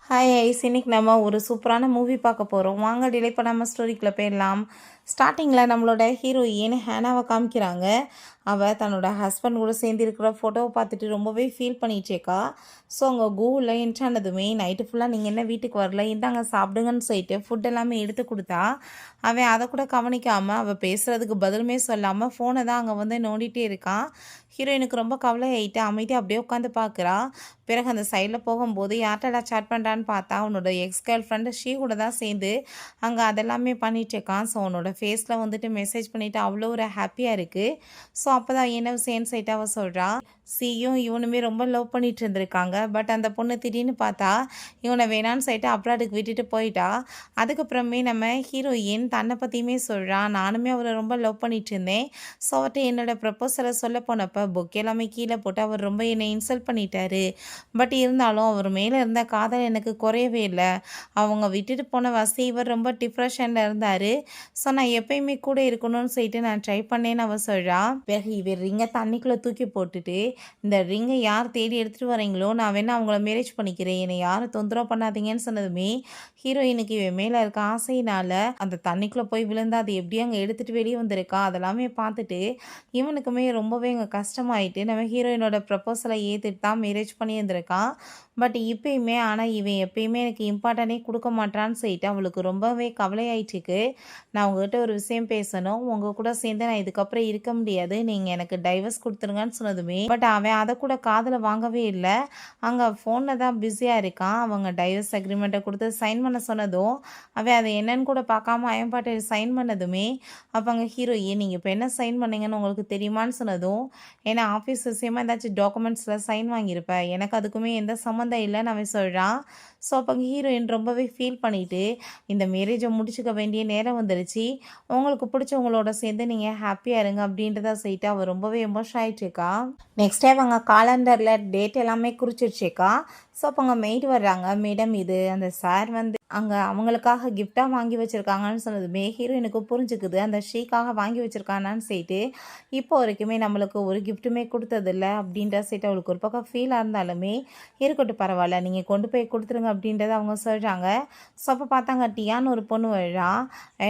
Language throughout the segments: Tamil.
ஹாய் ஐஸ், இன்னைக்கு நம்ம ஒரு சூப்பரான மூவி பார்க்க போகிறோம். வாங்க டிலே பண்ணாமல் ஸ்டோரிக்குள்ளே போயிடலாம். ஸ்டார்டிங்கில் நம்மளோட ஹீரோயின் ஹேனாவை காமிக்கிறாங்க. அவள் தன்னோட ஹஸ்பண்ட் கூட சேர்ந்து இருக்கிற ஃபோட்டோவை பார்த்துட்டு ரொம்பவே ஃபீல் பண்ணிகிட்டேக்கா. ஸோ அங்கே கூகுளில் என்ட்ரானதுமே நைட்டு ஃபுல்லாக நீங்கள் என்ன வீட்டுக்கு வரல, இந்தாங்க சாப்பிடுங்கன்னு சொல்லிட்டு ஃபுட் எல்லாமே எடுத்து கொடுத்தா. அவன் அதை கூட கவனிக்காமல் அவள் பேசுகிறதுக்கு பதிலுமே சொல்லாமல் ஃபோனை தான் அங்கே வந்து நோண்டிகிட்டே இருக்கான். ஹீரோயினுக்கு ரொம்ப கவலை ஆகிட்டு அமைதியாக அப்படியே உட்காந்து பார்க்குறா. பிறகு அந்த சைடில் போகும்போது யார்ட்டடா சேட் பண்ணுறான்னு பார்த்தா அவனோட எக்ஸ் கேர்ள் ஃப்ரெண்டு ஷீ கூட தான் சேர்ந்து அங்கே அதெல்லாமே பண்ணிகிட்டு இருக்கான். ஸோ அவனோட ஃபேஸில் வந்துட்டு மெசேஜ் பண்ணிவிட்டு அவ்வளோ ஒரு ஹாப்பியாக இருக்குது. ஸோ அப்போ தான் என்ன விஷயம்னு சைட்டு அவள் சொல்கிறா. சியும் இவனுமே ரொம்ப லவ் பண்ணிட்டு இருந்திருக்காங்க. பட் அந்த பொண்ணு திடீர்னு பார்த்தா இவனை வேணான்னு சொல்லிட்டு அப்ராடுக்கு விட்டுட்டு போயிட்டா. அதுக்கப்புறமே நம்ம ஹீரோயின் தன்னை பற்றியுமே சொல்கிறான். நானுமே அவரை ரொம்ப லவ் பண்ணிட்டு இருந்தேன். ஸோ அவர்கிட்ட என்னோட ப்ரப்போசலை சொல்ல போனப்போ புக் எல்லாமே கீழே போட்டு அவர் ரொம்ப என்னை இன்சல்ட் பண்ணிட்டாரு. பட் இருந்தாலும் அவர் மேலே இருந்த காதல் எனக்கு குறையவே இல்லை. அவங்க விட்டுட்டு போன வசி இவர் ரொம்ப டிப்ரெஷனில் இருந்தார். ஸோ நான் எப்பயுமே கூட இருக்கணும்னு சொல்லிட்டு நான் ட்ரை பண்ணேன்னு அவர் சொல்கிறா. பிறகு இவர் ரிங்கை தண்ணிக்குள்ளே தூக்கி போட்டுட்டு, இந்த ரிங்கை யார் தேடி எடுத்துகிட்டு வரீங்களோ நான் வேணா அவங்கள மேரேஜ் பண்ணிக்கிறேன், என்னை யாரும் தொந்தரவு பண்ணாதீங்கன்னு சொன்னதுமே ஹீரோயினுக்கு இவன் மேலே இருக்க ஆசையினால் அந்த தண்ணிக்குள்ளே போய் விழுந்து அது எப்படி அங்கே எடுத்துகிட்டு வெளியே வந்திருக்கா அதெல்லாமே பார்த்துட்டு இவனுக்குமே ரொம்பவே அங்கே கஷ்டமாயிட்டு நம்ம ஹீரோயினோட ப்ரப்போசலை ஏற்றுட்டு தான் மேரேஜ் பண்ணி இருந்திருக்கான். பட் இப்பயுமே ஆனால் இவன் எப்பயுமே எனக்கு இம்பார்ட்டனே கொடுக்க மாட்டான்னு சொல்லிட்டு அவளுக்கு ரொம்பவே கவலையாயிட்டுருக்கு. நான் உங்ககிட்ட ஒரு விஷயம் பேசணும், உங்கள் கூட சேர்ந்து நான் இதுக்கப்புறம் இருக்க முடியாது, நீங்கள் எனக்கு டைவர்ஸ் கொடுத்துருங்கன்னு சொன்னதுமே பட் அவன் அதை கூட காதில் வாங்கவே இல்லை. அங்கே ஃபோனில் தான் பிஸியாக இருக்கான். அவங்க டைவர்ஸ் அக்ரிமெண்ட்டை கொடுத்து சைன் பண்ண சொன்னதும் அவன் அதை என்னன்னு கூட பார்க்காம அயன்பாட்டை சைன் பண்ணதுமே அப்போ அங்கே ஹீரோயின் நீங்கள் இப்போ என்ன சைன் பண்ணீங்கன்னு உங்களுக்கு தெரியுமான்னு சொன்னதும், ஏன்னா ஆஃபீஸ் விஷயமா ஏதாச்சும் டாக்குமெண்ட்ஸில் சைன் வாங்கியிருப்பேன், எனக்கு அதுக்குமே எந்த சம்மந்தம் இல்லைன்னு அவன் சொல்கிறான். ஸோ அப்போ ஹீரோயின் ரொம்பவே ஃபீல் பண்ணிவிட்டு இந்த மேரேஜை முடிச்சுக்க வேண்டிய நேரம் வந்துடுச்சு, உங்களுக்கு பிடிச்சவங்களோட சேர்ந்து நீங்கள் ஹாப்பியாக இருங்க அப்படின்றத சொல்லிட்டு அவள் ரொம்பவே எமோஷன் ஆகிட்டுருக்கா. நெக்ஸ்ட் டைம் அவங்க காலண்டரில் டேட் எல்லாமே குறிச்சிருச்சேக்கா. ஸோ அப்போ அங்கே மெய்டு வர்றாங்க. மேடம் இது அந்த சார் வந்து அங்கே அவங்களுக்காக கிஃப்டாக வாங்கி வச்சுருக்காங்கன்னு சொன்னதுமே ஹீரோயினுக்கு புரிஞ்சுக்குது அந்த ஷீக்காக வாங்கி வச்சுருக்கானான்னு சொல்லிட்டு இப்போ வரைக்குமே நம்மளுக்கு ஒரு கிஃப்ட்டுமே கொடுத்ததில்ல அப்படின்ற சைட்டு அவளுக்கு ஒரு பக்கம் ஃபீலாக இருந்தாலுமே இருக்கட்டும் பரவாயில்ல நீங்கள் கொண்டு போய் கொடுத்துருங்க அப்படின்றத அவங்க சொல்கிறாங்க. ஸோ அப்போ பார்த்தாங்க டியான்னு ஒரு பொண்ணு வழா.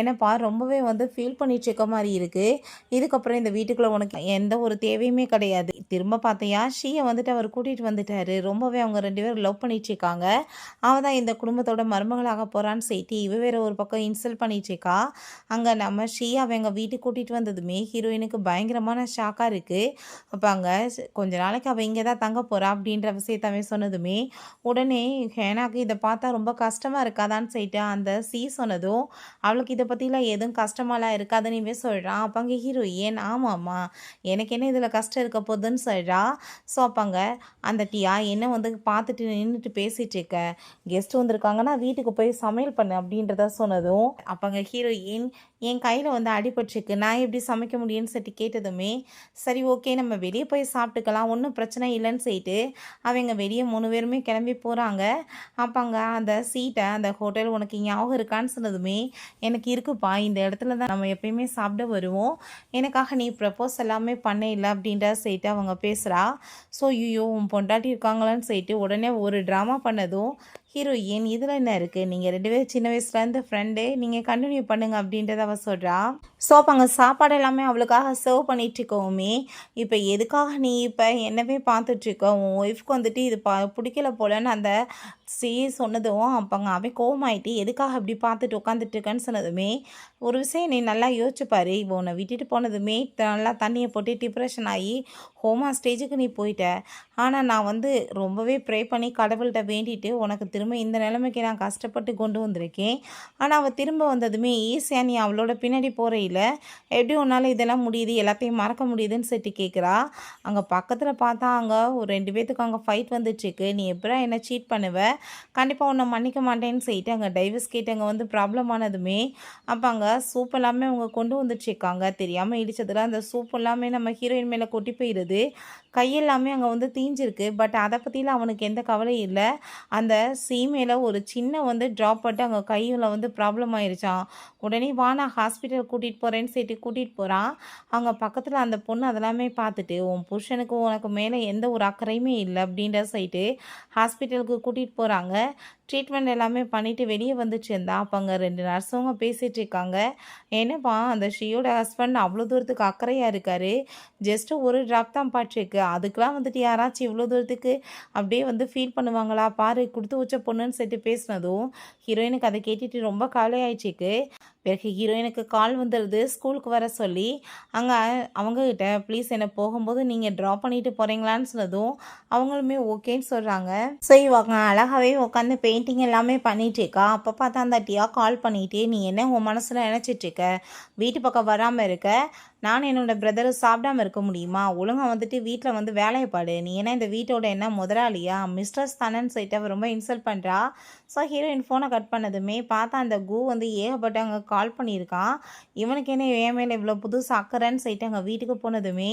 என்னப்பா ரொம்பவே வந்து ஃபீல் பண்ணிட்டு இருக்க மாதிரி இருக்குது, இதுக்கப்புறம் இந்த வீட்டுக்குள்ளே உனக்கு எந்த ஒரு தேவையுமே கிடையாது, திரும்ப பார்த்தியா ஷீயை வந்துட்டு அவர் கூட்டிகிட்டு வந்துட்டாரு, ரொம்பவே அவங்க ரெண்டு பேரும் லவ் பண்ணிட்டு இருக்காங்க, அவள் தான் இந்த குடும்பத்தோட மருமகளாக போகிறான்னு சொல்லிட்டு இவ வேறு ஒரு பக்கம் இன்சல்ட் பண்ணிட்டு இருக்கா. அங்கே நம்ம ஷீ அவங்க வீட்டுக்கு கூட்டிகிட்டு வந்ததுமே ஹீரோயினுக்கு பயங்கரமான ஷாக்காக இருக்குது. அப்போ அங்கே கொஞ்ச நாளைக்கு அவள் இங்கே தான் தங்க போகிறா அப்படின்ற விஷயத்தவே சொன்னதுமே உடனே ஹேனாக்கு இதை பார்த்தா ரொம்ப கஷ்டமாக இருக்காதான்னு சொல்லிட்டு அந்த சி சொன்னதும் அவளுக்கு இதை பற்றிலாம் எதுவும் கஷ்டமாலாம் இருக்காதுன்னு சொல்கிறான். அப்போ அங்கே ஹீரோயின் ஆமாம்மா எனக்கு என்ன இதில் கஷ்டம் இருக்க போகுதுன்னு சொல்கிறா. ஸோ அப்போங்க அந்த டியா என்ன வந்து பார்த்துட்டு நின்றுட்டு பேசிகிட்டு இருக்க, கெஸ்ட் வந்திருக்காங்கன்னா வீட்டுக்கு போய் சமையல் பண்ணு அப்படின்றத சொன்னதும் அப்போங்க ஹீரோயின் என் கையில் வந்து அடிபட்டுருக்கு, நான் எப்படி சமைக்க முடியும்னு சொல்லிட்டு கேட்டதுமே சரி ஓகே நம்ம வெளியே போய் சாப்பிட்டுக்கலாம் ஒன்றும் பிரச்சனை இல்லைன்னு சொல்லிட்டு அவங்க வெளியே 3 பேருமே கிளம்பி போகிறாங்க. அப்போங்க அந்த சீட்டை அந்த ஹோட்டல் உனக்கு ஞாபகம் இருக்கான்னு சொன்னதுமே எனக்கு இருக்குப்பா, இந்த இடத்துல தான் நம்ம எப்பயுமே சாப்பிட வருவோம், எனக்காக நீ ப்ரப்போஸ் எல்லாமே பண்ண இல்லை அப்படின்ற சொல்லிட்டு அவங்க பேசுகிறா. ஸோ ஐயோ உன் பொண்டாட்டி இருக்காங்களான்னு சொல்லிட்டு உடனே ஒரு ட்ராமா பண்ணதும் ஹீரோயின் இதில் என்ன இருக்குது, நீங்கள் 2 பேரும் சின்ன வயசுலேருந்து ஃப்ரெண்டு, நீங்கள் கண்டினியூ பண்ணுங்க அப்படின்றத அவள் சொல்கிறா. ஸோ அப்போ அங்கே சாப்பாடு எல்லாமே அவளுக்காக சர்வ் பண்ணிகிட்ருக்கோமே இப்போ எதுக்காக நீ இப்போ என்னவே பார்த்துட்ருக்க, உன் ஒய்ஃப்க்கு வந்துட்டு இது பிடிக்கல போலன்னு அந்த சொன்னதும் அப்போங்க அவன் கோவமாயிட்டு எதுக்காக இப்படி பார்த்துட்டு உட்காந்துட்ருக்கன்னு சொன்னதுமே ஒரு விஷயம் நீ நல்லா யோசிச்சுப்பாரு, இப்போ உன்னை விட்டுட்டு போனதுமே நல்லா தண்ணியை போட்டு டிப்ரெஷன் ஆகி ஹோமா ஸ்டேஜுக்கு நீ போயிட்ட, ஆனால் நான் வந்து ரொம்பவே ப்ரே பண்ணி கடவுள்கிட்ட வேண்டிட்டு உனக்கு திரும்ப இந்த நிலைமைக்கு நான் கஷ்டப்பட்டு கொண்டு வந்திருக்கேன், ஆனால் அவள் திரும்ப வந்ததுமே ஈஸியாக நீ அவளோட பின்னாடி போகிறையில் எப்படி உன்னால் இதெல்லாம் முடியுது எல்லாத்தையும் மறக்க முடியுதுன்னு சொல்லிட்டு கேட்குறா. அங்கே பக்கத்தில் பார்த்தா அங்கே ஒரு 2 பேர்த்துக்கு அங்கே ஃபைட் வந்துட்டுருக்கு, நீ எப்படா என்ன சீட் பண்ணுவ, கண்டிப்பாக உன்னை மன்னிக்க மாட்டேன்னு சொல்லிட்டு அங்கே டைவர்ஸ் கேட்டு அங்கே வந்து ப்ராப்ளம் ஆனதுமே அப்போ அங்கே சூப் எல்லாமே அவங்க கொண்டு வந்துட்டுருக்காங்க. தெரியாமல் இடித்ததில் அந்த சூப் எல்லாமே நம்ம ஹீரோயின் மேலே கொட்டி போயிடுது, கையெல்லாமே அங்கே வந்து தீஞ்சிருக்கு. பட் அதை பற்றிலாம் அவனுக்கு எந்த கவலையும் இல்லை. அந்த சீமையில் ஒரு சின்ன வந்து ட்ராப் பட்டு அங்கே கையில் வந்து ப்ராப்ளம் ஆயிடுச்சான். உடனே வா நான் ஹாஸ்பிட்டல் கூட்டிகிட்டு போகிறேன்னு சொல்லிட்டு கூட்டிகிட்டு போகிறான். அங்கே பக்கத்தில் அந்த பொண்ணு அதெல்லாமே பார்த்துட்டு உன் புருஷனுக்கு உனக்கு மேலே எந்த ஒரு அக்கறையுமே இல்லை அப்படின்ற சொல்லிட்டு ஹாஸ்பிட்டலுக்கு கூட்டிகிட்டு போகிறாங்க. ட்ரீட்மெண்ட் எல்லாமே பண்ணிவிட்டு வெளியே வந்துட்டு இருந்தா அப்போ அங்கே 2 நர்ஸுங்க பேசிகிட்டு இருக்காங்க. என்னப்பா அந்த ஷியோட ஹஸ்பண்ட் அவ்வளோ தூரத்துக்கு அக்கறையாக இருக்காரு, ஜஸ்ட்டு ஒரு ட்ராப் தான் பாட்டிருக்கு, அதுக்கெலாம் வந்துட்டு யாராச்சும் இவ்வளோ தூரத்துக்கு அப்படியே வந்து ஃபீல் பண்ணுவாங்களா பாரு, கொடுத்து வச்ச பொண்ணுன்னு சொல்லிட்டு பேசினதும் ஹீரோயினுக்கு அதை கேட்டுட்டு ரொம்ப கவலையாயிடுச்சுக்கு. பிறகு ஹீரோயினுக்கு கால் வந்துடுது ஸ்கூலுக்கு வர சொல்லி. அங்கே அவங்கக்கிட்ட ப்ளீஸ் என்னை போகும்போது நீங்கள் ட்ராப் பண்ணிட்டு போகிறீங்களான்னு சொன்னதும் அவங்களுமே ஓகேன்னு சொல்கிறாங்க. ஸோ இவங்க அழகாகவே உட்காந்து பெயிண்டிங் எல்லாமே பண்ணிட்டு இருக்கா. அப்போ பார்த்தா அந்த டியா கால் பண்ணிட்டு, நீ என்ன உன் மனசில் நினச்சிட்ருக்க, வீட்டு பக்கம் வராமல் இருக்க, நான் என்னோட பிரதரும் சாப்பிடாம இருக்க முடியுமா, ஒழுங்காக வந்துட்டு வீட்டில் வந்து வேலையை பாடு, நீ என்ன இந்த வீட்டோட என்ன முதலாளியா, மிஸ்டர்ஸ் தானேன்னு சொல்லிட்டு அவ ரொம்ப இன்சல்ட் பண்ணுறா. ஸோ ஹீரோயின் ஃபோனை கட் பண்ணதுமே பார்த்தா அந்த கு வந்து ஏகப்பட்ட அங்கே கால் பண்ணியிருக்கான். இவனுக்கு என்ன என் மேலே இவ்வளோ புதுசு அக்கறைன்னு சொல்லிட்டு அங்கே வீட்டுக்கு போனதுமே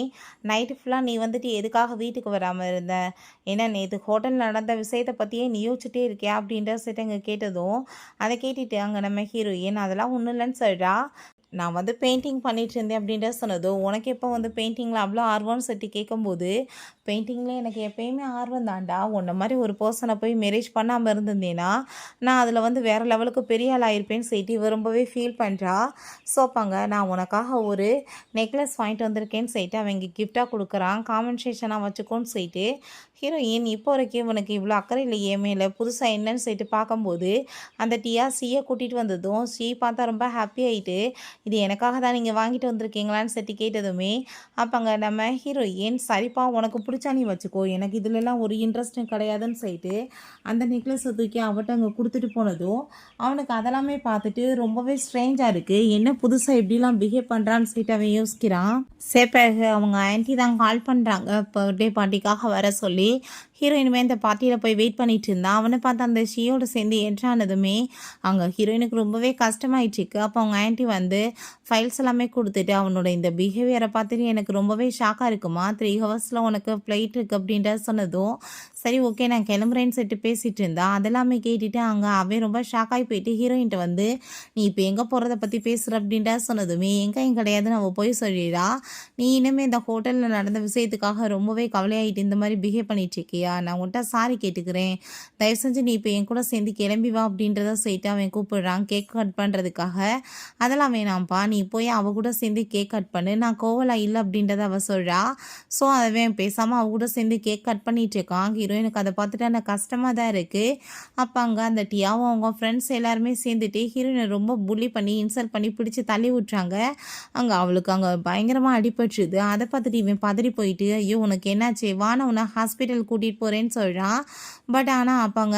நைட்டு ஃபுல்லாக நீ வந்துட்டு எதுக்காக வீட்டுக்கு வராமல் இருந்த, ஏன்னா நேற்று ஹோட்டலில் நடந்த விஷயத்தை பற்றியே நீ யோசிச்சுட்டே இருக்கியா அப்படின்ற சொல்லிட்டு அங்கே கேட்டதும் அதை கேட்டுட்டு அங்கே நம்ம ஹீரோயின் அதெல்லாம் ஒன்றும் இல்லைன்னு சொல்கிறா. நான் வந்து பெயிண்டிங் பண்ணிட்டு இருந்தேன் அப்படின்ற சொன்னதும் உனக்கு எப்போ வந்து பெயிண்டிங்கில் அவ்வளோ ஆர்வம்னு சொல்லிட்டு கேட்கும்போது, பெயிண்டிங்கில் எனக்கு எப்பயுமே ஆர்வம் தான்டா, உன்ன மாதிரி ஒரு பர்சனை போய் மேரேஜ் பண்ணாமல் இருந்திருந்தேன்னா நான் அதில் வந்து வேறு லெவலுக்கு பெரிய ஆள் ஆயிருப்பேன்னு சொல்லிட்டு இவ ரொம்பவே ஃபீல் பண்ணுறா. சோப்பாங்க நான் உனக்காக ஒரு நெக்லஸ் வாங்கிட்டு வந்திருக்கேன்னு சொல்லிட்டு அவங்க கிஃப்டாக கொடுக்குறான், காம்பன்சேஷனாக வச்சுக்கோன்னு சொல்லிட்டு. ஹீரோயின் இப்போ வரைக்கும் உனக்கு இவ்வளோ அக்கறை இல்லையே மேலே புதுசாக என்னன்னு சொல்லிட்டு பார்க்கும்போது அந்த டியா சீயை கூட்டிகிட்டு வந்ததும் சீ பார்த்தா ரொம்ப ஹாப்பி ஆகிட்டு, இது எனக்காக தான் நீங்கள் வாங்கிட்டு வந்திருக்கீங்களான்னு சொல்லிட்டு கேட்டதுமே அப்போங்க நம்ம ஹீரோயின் சரிப்பா உனக்கு பிடிச்சா நீ வச்சுக்கோ, எனக்கு இதுலலாம் ஒரு இன்ட்ரெஸ்ட்டும் கிடையாதுன்னு சொல்லிட்டு அந்த நெக்லஸை தூக்கி அவட்ட அங்கே கொடுத்துட்டு போனதும் அவனுக்கு அதெல்லாமே பார்த்துட்டு ரொம்பவே ஸ்ட்ரேஞ்சாக இருக்குது, என்ன புதுசாக எப்படிலாம் பிஹேவ் பண்ணுறான்னு சொல்லிட்டு அவன் யோசிக்கிறான். பிறகு அவங்க ஆன்ட்டி தான் கால் பண்ணுறாங்க பர்த்டே பார்ட்டிக்காக வர சொல்லி. ஹீரோயினுமே இந்த பார்ட்டியில் போய் வெயிட் பண்ணிட்டு இருந்தான். அவனை பார்த்து அந்த ஷியோட சேர்ந்து என்ட்ரானதுமே அங்கே ஹீரோயினுக்கு ரொம்பவே கஷ்டமாயிடுச்சுக்கு. அப்போ அவங்க ஆன்ட்டி வந்து ஃபைல்ஸ் எல்லாமே கொடுத்துட்டு அவனோட இந்த பிஹேவியரை பார்த்துட்டு எனக்கு ரொம்பவே ஷாக்காக இருக்குமா, 3 ஹவர்ஸில் உனக்கு ஃப்ளைட் இருக்குது அப்படின்ற சொன்னதும் சரி ஓகே நான் கிளம்புறேன்னு சொல்லிட்டு பேசிகிட்டு இருந்தா. அதெல்லாமே கேட்டுட்டு அங்கே அவன் ரொம்ப ஷாக்காகி போயிட்டு ஹீரோயின்ட்ட வந்து நீ இப்போ எங்கே போகிறத பற்றி பேசுகிற அப்படின்ற சொன்னதுமே எங்கேயும் கிடையாதுன்னு அவள் போய் சொல்லிடா. நீ இனிமேல் இந்த ஹோட்டலில் நடந்த விஷயத்துக்காக ரொம்பவே கவலையாயிட்டு இந்த மாதிரி பிஹேவ் பண்ணிட்டு இருக்கியா, நான் உன்கிட்ட சாரி கேட்டுக்கிறேன், தயவு செஞ்சு நீ இப்போ என் கூட சேர்ந்து கிளம்பி வா அப்படின்றத சொல்லிட்டு அவன் கூப்பிடுறான் கேக் கட் பண்ணுறதுக்காக. அதெல்லாம் வேணாம்ப்பா, நீ போய் அவ கூட சேர்ந்து கேக் கட் பண்ணு, நான் கோவலா இல்லை அப்படின்றத அவள் சொல்கிறா. ஸோ அவன் பேசாமல் அவ கூட சேர்ந்து கேக் கட் பண்ணிட்டு இருக்கான். ஹீரோயினுக்கு அதை பார்த்துட்டு எனக்கு கஷ்டமாக தான் இருக்குது. அப்போ அங்கே அந்த டியாவும் அவங்க ஃப்ரெண்ட்ஸ் எல்லாருமே சேர்ந்துட்டு ஹீரோயினை ரொம்ப புள்ளி பண்ணி இன்சல்ட் பண்ணி பிடிச்சி தள்ளி விட்றாங்க. அங்கே அவளுக்கு அங்கே பயங்கரமாக அடிபட்டுருது. அதை பார்த்துட்டு இவன் பதறி போயிட்டு ஐயோ உனக்கு என்னாச்சு, வான உன்னை ஹாஸ்பிட்டல் கூட்டிகிட்டு போகிறேன்னு சொல்கிறான். பட் ஆனால் அப்பாங்க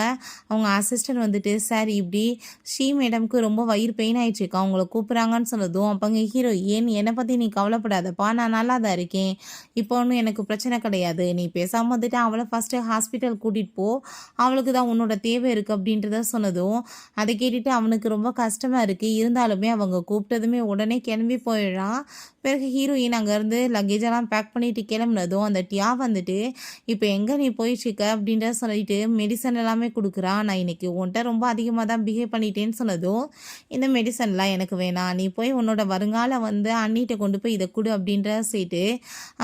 அவங்க அசிஸ்டன்ட் வந்துட்டு சார் இப்படி ஷீ மேடம்க்கு ரொம்ப வயிறு பெயின் ஆயிடுச்சுக்கா அவங்கள கூப்பிட்றாங்கன்னு சொன்னதும் அப்போங்க ஹீரோ ஏன் என்னை பற்றி நீ கவலைப்படாதப்பா, நான் நல்லா தான் இருக்கேன், இப்போ ஒன்றும் எனக்கு பிரச்சனை கிடையாது, நீ பேசாமல் வந்துட்டு அவளை ஃபஸ்ட்டு ஹாஸ்பிட்டல் கூட்டிகிட்டு போ, அவளுக்கு தான் உன்னோட தேவை இருக்குது அப்படின்றத சொன்னதும் அதை கேட்டுட்டு அவனுக்கு ரொம்ப கஷ்டமாக இருக்குது. இருந்தாலுமே அவங்க கூப்பிட்டதுமே உடனே கிளம்பி போயிடுறான். பிறகு ஹீரோயின் அங்கேருந்து லக்கேஜெல்லாம் பேக் பண்ணிட்டு கிளம்புனதும் அந்த டியா வந்துட்டு இப்போ எங்கே நீ போயிட்டுருக்க அப்படின்ற சொல்லிட்டு மெடிசன் எல்லாமே கொடுக்குறா. நான் இன்னைக்கு உன்கிட்ட ரொம்ப அதிகமாக தான் பிஹேவ் பண்ணிட்டேன்னு சொன்னதும் இந்த மெடிசன்லாம் எனக்கு வேணாம், நீ போய் உன்னோட வருங்கால வந்து அண்ணிட்ட கொண்டு போய் இதை கொடு அப்படின்ற சொல்லிட்டு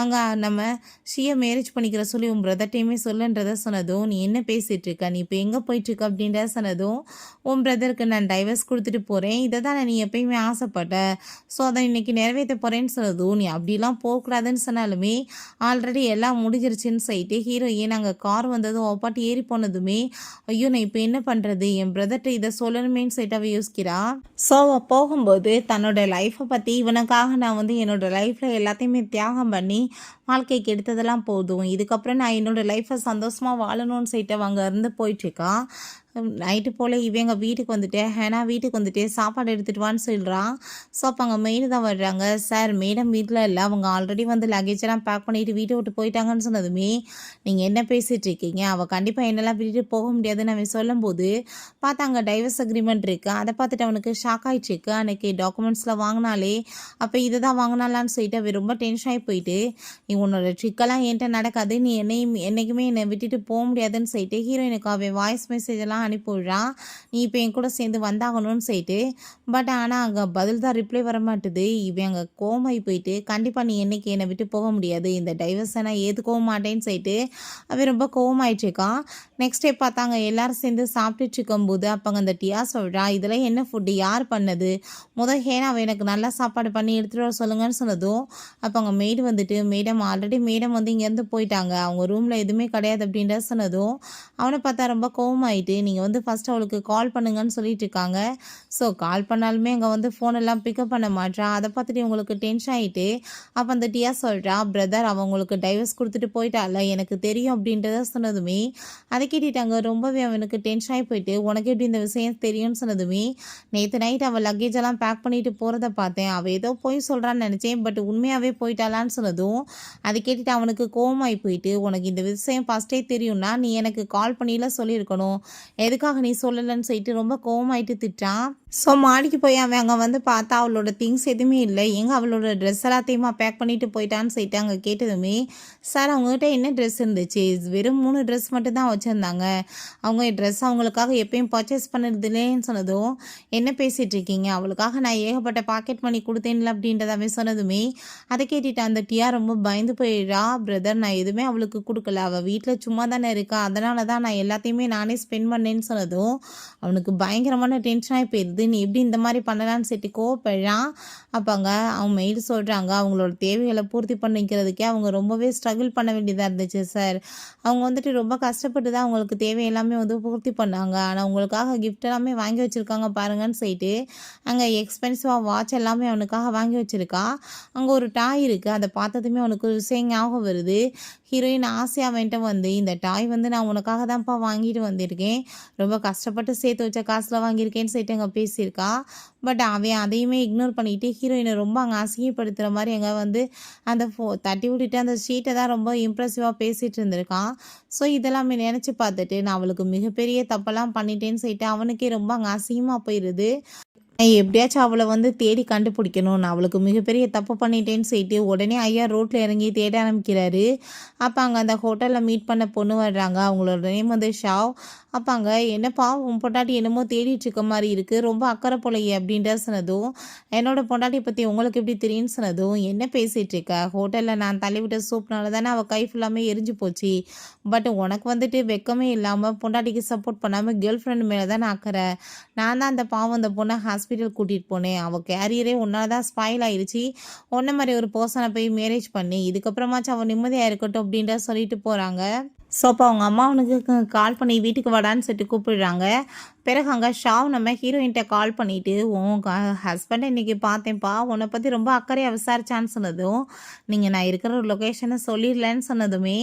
அங்கே நம்ம ஷியை மேரேஜ் பண்ணிக்கிற சொல்லி உன் பிரதர்ட்டையுமே சொல்லுன்றத சொன்னதும் நீ என்ன பேசிகிட்டு இருக்க, நீ இப்போ எங்கே போயிட்டுருக்க அப்படின்ற சொன்னதும் உன் பிரதருக்கு நான் டைவர்ஸ் கொடுத்துட்டு போகிறேன், இதை தான் நீ எப்பயுமே ஆசைப்பட்ட, ஸோ அதை இன்னைக்கு நிறைவேற்ற போகிறேன்னு சொன்னதும் நீ அப்படிலாம் போகக்கூடாதுன்னு சொன்னாலுமே ஆல்ரெடி எல்லாம் முடிஞ்சிருச்சுன்னு சொல்லிட்டு ஹீரோயின் அங்கே கார் வந்ததும் ஒப்பாட்டி ஏறி போனதுமே ஐயோ நான் இப்போ என்ன பண்ணுறது, என் பிரதர்கிட்ட இதை சொல்லணுமேன்னு சொல்லிட்டு அவ யோசிக்கிறா. ஸோ போகும்போது தன்னோட லைஃப்பை பற்றி இவனுக்காக நான் வந்து என்னோட லைஃப்பில் எல்லாத்தையுமே தியாகம் பண்ணி வாழ்க்கைக்கு எடுத்ததெல்லாம் போதும், இதுக்கப்புறம் நான் என்னோடய லைஃப்பை சந்தோஷமாக வாழணும்னு சொல்லிட்டு அவங்க இருந்து போயிட்டுருக்கான். நைட்டு போல் இவங்க வீட்டுக்கு வந்துட்டு ஹேனா வீட்டுக்கு வந்துட்டு சாப்பாடு எடுத்துகிட்டு வான்னு சொல்கிறான். ஸோ அப்போ அங்கே மெய்டு தான் வர்றாங்க. சார் மேடம் வீட்டில் இல்லை, அவங்க ஆல்ரெடி வந்து லக்கேஜெல்லாம் பேக் பண்ணிவிட்டு வீட்டை விட்டு போயிட்டாங்கன்னு சொன்னதுமே நீங்கள் என்ன பேசிகிட்டு இருக்கீங்க, அவள் கண்டிப்பாக என்னெல்லாம் விட்டுட்டு போக முடியாதுன்னு அவன் சொல்லும்போது பார்த்தா அங்கே டைவர்ஸ் அக்ரிமெண்ட் இருக்குது. அதை பார்த்துட்டு அவனுக்கு ஷாக் ஆகிடுச்சிருக்கு. அன்றைக்கி டாக்குமெண்ட்ஸில் வாங்கினாலே அப்போ இதை தான் வாங்கினாலான்னு சொல்லிட்டு அவன் ரொம்ப டென்ஷன் ஆகி போயிட்டு நீ உன்னோட ட்ரிக்கெல்லாம் என்கிட்ட நடக்காது, நீ என்னைக்குமே என்னை விட்டுட்டு போக முடியாதுன்னு சொல்லிட்டு ஹீரோயினுக்கு அவன் வாய்ஸ் மெசேஜெல்லாம் அனுப்பிவிடுறான். நீ இப்போ என் கூட சேர்ந்து வந்தாகணும்னு சொல்லிட்டு. பட் ஆனால் அங்கே பதில் தான் ரிப்ளை வர மாட்டுது. இவன் அங்கே கோமாய் போயிட்டு கண்டிப்பாக நீ என்னைக்கு என்னை விட்டு போக முடியாது, இந்த டைவர்ஸை நான் ஏற்றுக்கவும் மாட்டேன்னு சொல்லிட்டு அவன் ரொம்ப கோவமாயிட்டுருக்கான். நெக்ஸ்ட் டே பார்த்தாங்க எல்லாரும் சேர்ந்து சாப்பிட்டுட்டு இருக்கும்போது அப்போ அந்த டியா சொல்கிறா, இதெல்லாம் என்ன ஃபுட்டு யார் பண்ணது, ஹேனாவை எனக்கு நல்லா சாப்பாடு பண்ணி எடுத்துகிட்டு வர சொல்லுங்கன்னு சொன்னதும் அப்போ அங்கே மெய்டு வந்துட்டு, மேடம் வந்து இங்கேருந்து போயிட்டாங்க, அவங்க ரூமில் எதுவுமே கிடையாது அப்படின்றத சொன்னதும் அவனை பார்த்தா ரொம்ப கோவமாயிட்டு, நீங்கள் வந்து ஃபஸ்ட் அவளுக்கு கால் பண்ணுங்கன்னு சொல்லிட்டு இருக்காங்க. ஸோ கால் பண்ணாலுமே அங்கே வந்து ஃபோனெல்லாம் பிக்கப் பண்ண மாட்டா. அதை பார்த்துட்டு உங்களுக்கு டென்ஷன் ஆகிட்டு அப்போ அந்த டியா சொல்கிறா, பிரதர் அவங்களுக்கு டைவர்ஸ் கொடுத்துட்டு போயிட்டால எனக்கு தெரியும் அப்படின்றத சொன்னதுமே அதை கேட்டுட்டாங்க. ரொம்பவே அவனுக்கு டென்ஷன் ஆகி போயிட்டு, உனக்கு எப்படி இந்த விஷயம் தெரியும்னு சொன்னதுமே, நேற்று நைட் அவள் லக்கேஜ் எல்லாம் பேக் பண்ணிட்டு போகிறத பார்த்தேன், அவள் ஏதோ போய் சொல்கிறான்னு நினச்சேன், பட் உண்மையாகவே போயிட்டாளான்னு சொன்னதும் அதை கேட்டுட்டு அவனுக்கு கோவமாகி போயிட்டு, உனக்கு இந்த விஷயம் ஃபஸ்ட்டே தெரியும்னா நீ எனக்கு கால் பண்ணிலாம் சொல்லியிருக்கணும், எதுக்காக நீ சொல்லலைன்னு சொல்லிட்டு ரொம்ப கோவமாயிட்டு திட்டான். ஸோ மாடிக்கு போய் அவன் அங்கே வந்து பார்த்தா அவளோட திங்ஸ் எதுவுமே இல்லை, எங்கே அவளோட ட்ரெஸ் எல்லாத்தையுமா பேக் பண்ணிட்டு போயிட்டான்னு சொல்லிட்டு அங்கே கேட்டதுமே, சார் அவங்ககிட்ட என்ன ட்ரெஸ் இருந்துச்சு, வெறும் 3 ட்ரெஸ் மட்டும் தான் வச்சுருந்தாங்க, அவங்க ட்ரெஸ் அவங்களுக்காக எப்பயும் பர்ச்சேஸ் பண்ணுறது இல்லைன்னு சொன்னதும், என்ன பேசிகிட்டு இருக்கீங்க, அவளுக்காக நான் ஏகப்பட்ட பாக்கெட் மணி கொடுத்தேன்ல அப்படின்றதாவே சொன்னதுமே அதை கேட்டுட்டு அந்த டியா ரொம்ப பயந்து போயிடுறா. பிரதர் நான் எதுவுமே அவளுக்கு கொடுக்கல, அவள் வீட்டில் சும்மா தானே இருக்கா, அதனால தான் நான் எல்லாத்தையுமே நானே ஸ்பெண்ட் பண்ணேன்னு சொன்னதும் அவனுக்கு பயங்கரமான டென்ஷனாகி போயிடுது. நீ எப்படி இந்த மாதிரி பண்ணலான்னு சொல்லிட்டு கோவப்படுறான். அப்போங்க அவங்க மெய்டு சொல்கிறாங்க, அவங்களோட தேவைகளை பூர்த்தி பண்ணிக்கிறதுக்கே அவங்க ரொம்பவே ஸ்ட்ரகிள் பண்ண வேண்டியதாக இருந்துச்சு சார், அவங்க வந்துட்டு ரொம்ப கஷ்டப்பட்டு தான் அவங்களுக்கு தேவை எல்லாமே வந்து பூர்த்தி பண்ணாங்க, ஆனால் உங்களுக்காக கிஃப்ட் எல்லாமே வாங்கி வச்சுருக்காங்க பாருங்கன்னு சொல்லிட்டு அங்கே எக்ஸ்பென்சிவாக வாட்ச் எல்லாமே அவனுக்காக வாங்கி வச்சுருக்கா. அங்கே ஒரு டாய் இருக்குது, அதை பார்த்ததுமே அவனுக்கு ஒரு விஷயம் ஞாபகம் வருது. ஹீரோயின் ஆசையாக வந்துட்டு வந்து, இந்த டாய் வந்து நான் உனக்காக தான்ப்பா வாங்கிட்டு வந்திருக்கேன், ரொம்ப கஷ்டப்பட்டு சேர்த்து வச்ச காசில் வாங்கியிருக்கேன்னு சொல்லிட்டு அங்கே பேசியிருக்கா. பட் அவன் அதையுமே இக்னோர் பண்ணிட்டு ஹீரோயினை ரொம்ப அங்கே அசிங்கப்படுத்துகிற மாதிரி அங்கே வந்து அந்த தட்டி விட்டுட்டு அந்த ஷீட்டை தான் ரொம்ப இம்ப்ரெசிவாக பேசிகிட்டு இருந்திருக்கான். ஸோ இதெல்லாமே நினச்சி பார்த்துட்டு நான் அவளுக்கு மிகப்பெரிய தப்பெல்லாம் பண்ணிட்டேன்னு சொல்லிட்டு அவனுக்கே ரொம்ப அங்கே அசிங்கமாக போயிடுது. எப்படியாச்சும் அவளை வந்து தேடி கண்டுபிடிக்கணும், நான் அவளுக்கு மிகப்பெரிய தப்பு பண்ணிட்டேன்னு சொல்லிட்டு உடனே ஐயா ரோட்டில் இறங்கி தேட ஆரம்பிக்கிறாரு. அப்போ அங்கே அந்த ஹோட்டலில் மீட் பண்ண பொண்ணு வர்றாங்க, அவங்களோட நேம் வந்து ஷாவ். அப்போ அங்கே என்னப்பா உன் பொண்டாட்டி என்னமோ தேடிட்டு இருக்க மாதிரி இருக்குது, ரொம்ப அக்கறை போலையே அப்படின்ற சொன்னதும், என்னோட பொண்டாட்டியை பற்றி உங்களுக்கு எப்படி தெரியும்னு சொன்னதும், என்ன பேசிகிட்டு இருக்க, ஹோட்டலில் நான் தள்ளிவிட்ட சூப்னால தானே அவள் கை ஃபுல்லாமே எரிஞ்சு போச்சு, பட் உனக்கு வந்துட்டு வெக்கமே இல்லாமல் பொண்டாட்டிக்கு சப்போர்ட் பண்ணாமல் கேர்ள் ஃப்ரெண்டு மேலே தான் அக்கறை, நான் தான் அந்த பாவம் அந்த பொண்ணை ஹாஸ்பிட்டல் கூட்டிகிட்டு போனேன், அவள் கேரியரே ஒன்றால் தான் ஸ்பாயில் ஆயிடுச்சு, ஒன்றை மாதிரி ஒரு பர்சனை போய் மேரேஜ் பண்ணி இதுக்கப்புறமாச்சும் அவள் நிம்மதியாக இருக்கட்டும் அப்படின்ற சொல்லிட்டு போகிறாங்க. ஸோ அப்போ அவங்க அம்மா அவனுக்கு கால் பண்ணி வீட்டுக்கு வாடான்னு சொல்லிட்டு கூப்பிடுறாங்க. பிறகு அங்கே ஷாவ் நம்ம ஹீரோயின்கிட்ட கால் பண்ணிவிட்டு, உன் ஹஸ்பண்டை இன்றைக்கி பார்த்தேன்ப்பா, உன்னை பற்றி ரொம்ப அக்கறையாக விசாரிச்சான்னு சொன்னதும், நீங்கள் நான் இருக்கிற ஒரு லொக்கேஷனை சொல்லிடலன்னு சொன்னதுமே,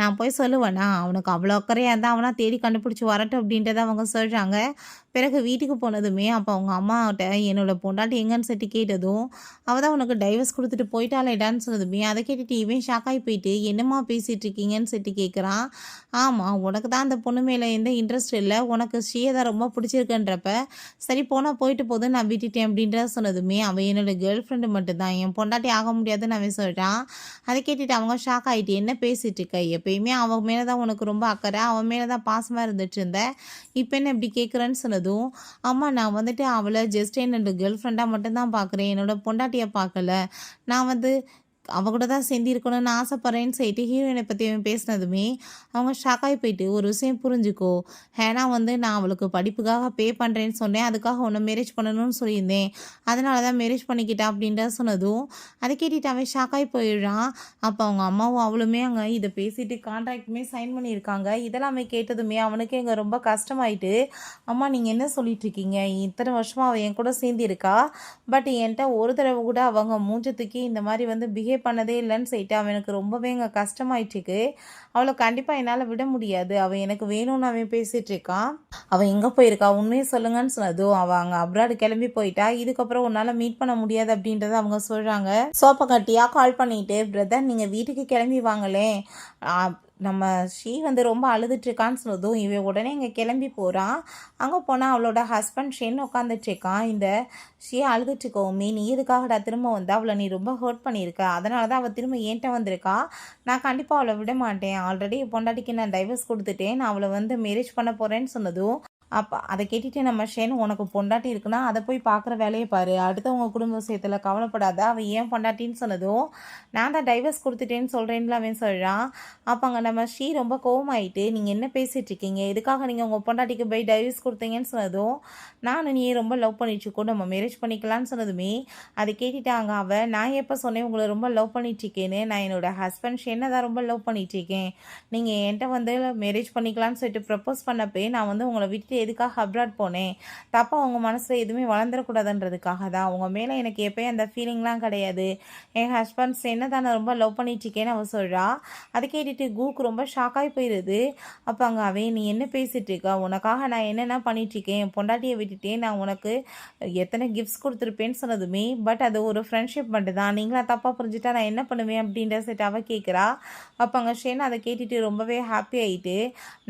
நான் போய் சொல்லுவேண்ணா, அவனுக்கு அவ்வளோ அக்கறையாக இருந்தால் அவனா தேடி கண்டுபிடிச்சி வரட்டும் அப்படின்றத அவங்க சொல்கிறாங்க. பிறகு வீட்டுக்கு போனதுமே அப்போ அவங்க அம்மாட்ட என்னோட பொண்டாட்டி எங்கன்னு சொல்லிட்டு கேட்டதும், அவள் தான் உனக்கு டைவர்ஸ் கொடுத்துட்டு போயிட்டாலேடான்னு சொன்னதுமே அதை கேட்டுட்டு இவன் ஷாக்காகி போயிட்டு, என்னம்மா பேசிகிட்டு இருக்கீங்கன்னு சொல்லிட்டு கேட்குறான். ஆமாம், உனக்கு தான் அந்த பொண்ணு மேலே எந்த இன்ட்ரெஸ்ட் இல்லை, உனக்கு ஸ்ரீயை தான் ரொம்ப பிடிச்சிருக்குன்றப்ப சரி போனால் போயிட்டு போது நான் விட்டுட்டேன் அப்படின்றத சொன்னதுமே, அவன் என்னோட கேர்ள் ஃப்ரெண்டு மட்டும்தான், என் பொண்டாட்டி ஆக முடியாதுன்னு அவன் சொல்கிறான். அதை கேட்டுட்டு அவங்க ஷாக் ஆகிட்டு, என்ன பேசிகிட்டு இருக்க, எப்பயுமே அவன் மேலே தான் உனக்கு ரொம்ப அக்கறை, அவன் மேலே தான் பாசமாக இருந்துட்டு இருந்தேன், இப்போ என்ன இப்படி கேட்குறேன்னு சொன்னதும், அம்மா நான் வந்துட்டு அவளை ஜஸ்ட் என்னோட கேர்ள் ஃப்ரெண்டாக மட்டும்தான் பார்க்குறேன், என்னோட பொண்டாட்டியை பார்க்கல, நான் வந்து அவ கூட தான் சேர்ந்து இருக்கணும்னு ஆசைப்பட்றேன்னு சொல்லிட்டு ஹீரோயினை பற்றி அவன் பேசினதுமே அவங்க ஷாக்காகி போயிட்டு, ஒரு விஷயம் புரிஞ்சுக்கோ, ஹேனா வந்து நான் அவளுக்கு படிப்புக்காக பே பண்ணுறேன்னு சொன்னேன், அதுக்காக உன்னை மேரேஜ் பண்ணணும்னு சொல்லியிருந்தேன், அதனால தான் மேரேஜ் பண்ணிக்கிட்டா அப்படின்ற சொன்னதும் அதை கேட்டுட்டு அவன் ஷாக்காகி போயிடுறான். அப்போ அவங்க அம்மாவும் அவளுமே அங்கே இதை பேசிட்டு கான்ட்ராக்டுமே சைன் பண்ணியிருக்காங்க. இதெல்லாமே கேட்டதுமே அவனுக்கு இங்கே ரொம்ப கஷ்டமாயிட்டு, அம்மா நீங்கள் என்ன சொல்லிட்டு இருக்கீங்க, இத்தனை வருஷமாக அவள் என் கூட சேர்ந்து இருக்கா, பட் என்கிட்ட ஒரு தடவை கூட அவங்க மூஞ்சத்துக்கு இந்த மாதிரி வந்து பிஹேவ் பண்ணதே இல்லைன்னு சொல்லிட்டு அவனுக்கு ரொம்பவே இங்கே கஷ்டமாயிட்டுருக்கு. அவளை கண்டிப்பாக என்னால் விட முடியாது, அவள் எனக்கு வேணும்னு அவன் பேசிகிட்டு இருக்கான். அவள் எங்கே போயிருக்கா உண்மையை சொல்லுங்கன்னு சொன்னதும் அவள் அங்கே அப்ராடு கிளம்பி போயிட்டா, இதுக்கப்புறம் உன்னால் மீட் பண்ண முடியாது அப்படின்றத அவங்க சொல்கிறாங்க. சோப்பை கட்டியாக கால் பண்ணிட்டு, பிரதர் நீங்கள் வீட்டுக்கு கிளம்பி வாங்களேன், நம்ம ஸ்ரீ வந்து ரொம்ப அழுதுட்ருக்கான்னு சொன்னதும் இவன் உடனே இங்கே கிளம்பி போகிறான். அங்கே போனால் அவளோட ஹஸ்பண்ட் ஷென் உட்காந்துட்ருக்கான். இந்த ஸ்ரீ அழுதுட்ருக்கவுமே, நீ எதுக்காகடா திரும்ப வந்தா, அவளை நீ ரொம்ப ஹர்ட் பண்ணியிருக்க, அதனால தான் அவள் திரும்ப ஏன்ட்ட வந்திருக்கா, நான் கண்டிப்பாக அவளை விட மாட்டேன், ஆல்ரெடி பொண்டாட்டிக்கு நான் டைவர்ஸ் கொடுத்துட்டேன், நான் அவளை வந்து மேரேஜ் பண்ண போகிறேன்னு சொன்னதும் அப்போ அதை கேட்டுட்டு நம்ம ஷேன், உனக்கு பொண்டாட்டி இருக்குன்னா அதை போய் பார்க்குற வேலையை பாரு, அடுத்தவங்க குடும்ப விஷயத்தில் கவலைப்படாத, அவன் ஏன் பொண்டாட்டின்னு சொன்னதும் நான் தான் டைவர்ஸ் கொடுத்துட்டேன்னு சொல்கிறேன்ல அவன் சொல்கிறான். அப்போ அங்கே நம்ம ஸ்ரீ ரொம்ப கோவமாயிட்டு, நீங்கள் என்ன பேசிகிட்டு இருக்கீங்க, எதுக்காக நீங்கள் உங்கள் பொண்டாட்டிக்கு போய் டைவர்ஸ் கொடுத்தீங்கன்னு சொன்னதும் நானும் நீ ரொம்ப லவ் பண்ணிட்டுருக்கோம், நம்ம மேரேஜ் பண்ணிக்கலான்னு சொன்னதுமே அதை கேட்டுட்டாங்க. அவள், நான் எப்போ சொன்னேன் உங்களை ரொம்ப லவ் பண்ணிட்டுருக்கேன்னு, நான் என்னோடய ஹஸ்பண்ட் ஷேனை தான் ரொம்ப லவ் பண்ணிட்டுருக்கேன், நீங்கள் என்கிட்ட வந்து மேரேஜ் பண்ணிக்கலான்னு சொல்லிட்டு ப்ரப்போஸ் பண்ணப்பே நான் வந்து உங்களை விட்டுட்டு எதுக்காக அப்ராட் போனேன், தப்பாக உங்கள் மனசில் எதுவுமே வளர்ந்துடக்கூடாதுன்றதுக்காக தான், உங்கள் மேலே எனக்கு எப்போயும் அந்த ஃபீலிங்லாம் கிடையாது, என் ஹஸ்பண்ட்ஸ் என்ன தான் நான் ரொம்ப லவ் பண்ணிட்டுருக்கேன்னு அவள் சொல்கிறா. அதை கேட்டுட்டு கூக்கு ரொம்ப ஷாக்காகி போயிடுது. அப்போ அங்கே அவன், நீ என்ன பேசிகிட்டு இருக்க, உனக்காக நான் என்னென்ன பண்ணிட்டுருக்கேன், என் பொண்டாட்டியை விட்டுட்டே நான் உனக்கு எத்தனை கிஃப்ட்ஸ் கொடுத்துருப்பேன்னு சொன்னதுமே, பட் அது ஒரு ஃப்ரெண்ட்ஷிப் மட்டும் தான், நீங்களா தப்பாக புரிஞ்சுட்டா நான் என்ன பண்ணுவேன் அப்படின்ற செட் அவள் கேட்குறா. அப்போ அங்கே ஷேன் அதை கேட்டுட்டு ரொம்பவே ஹாப்பி ஆகிட்டு,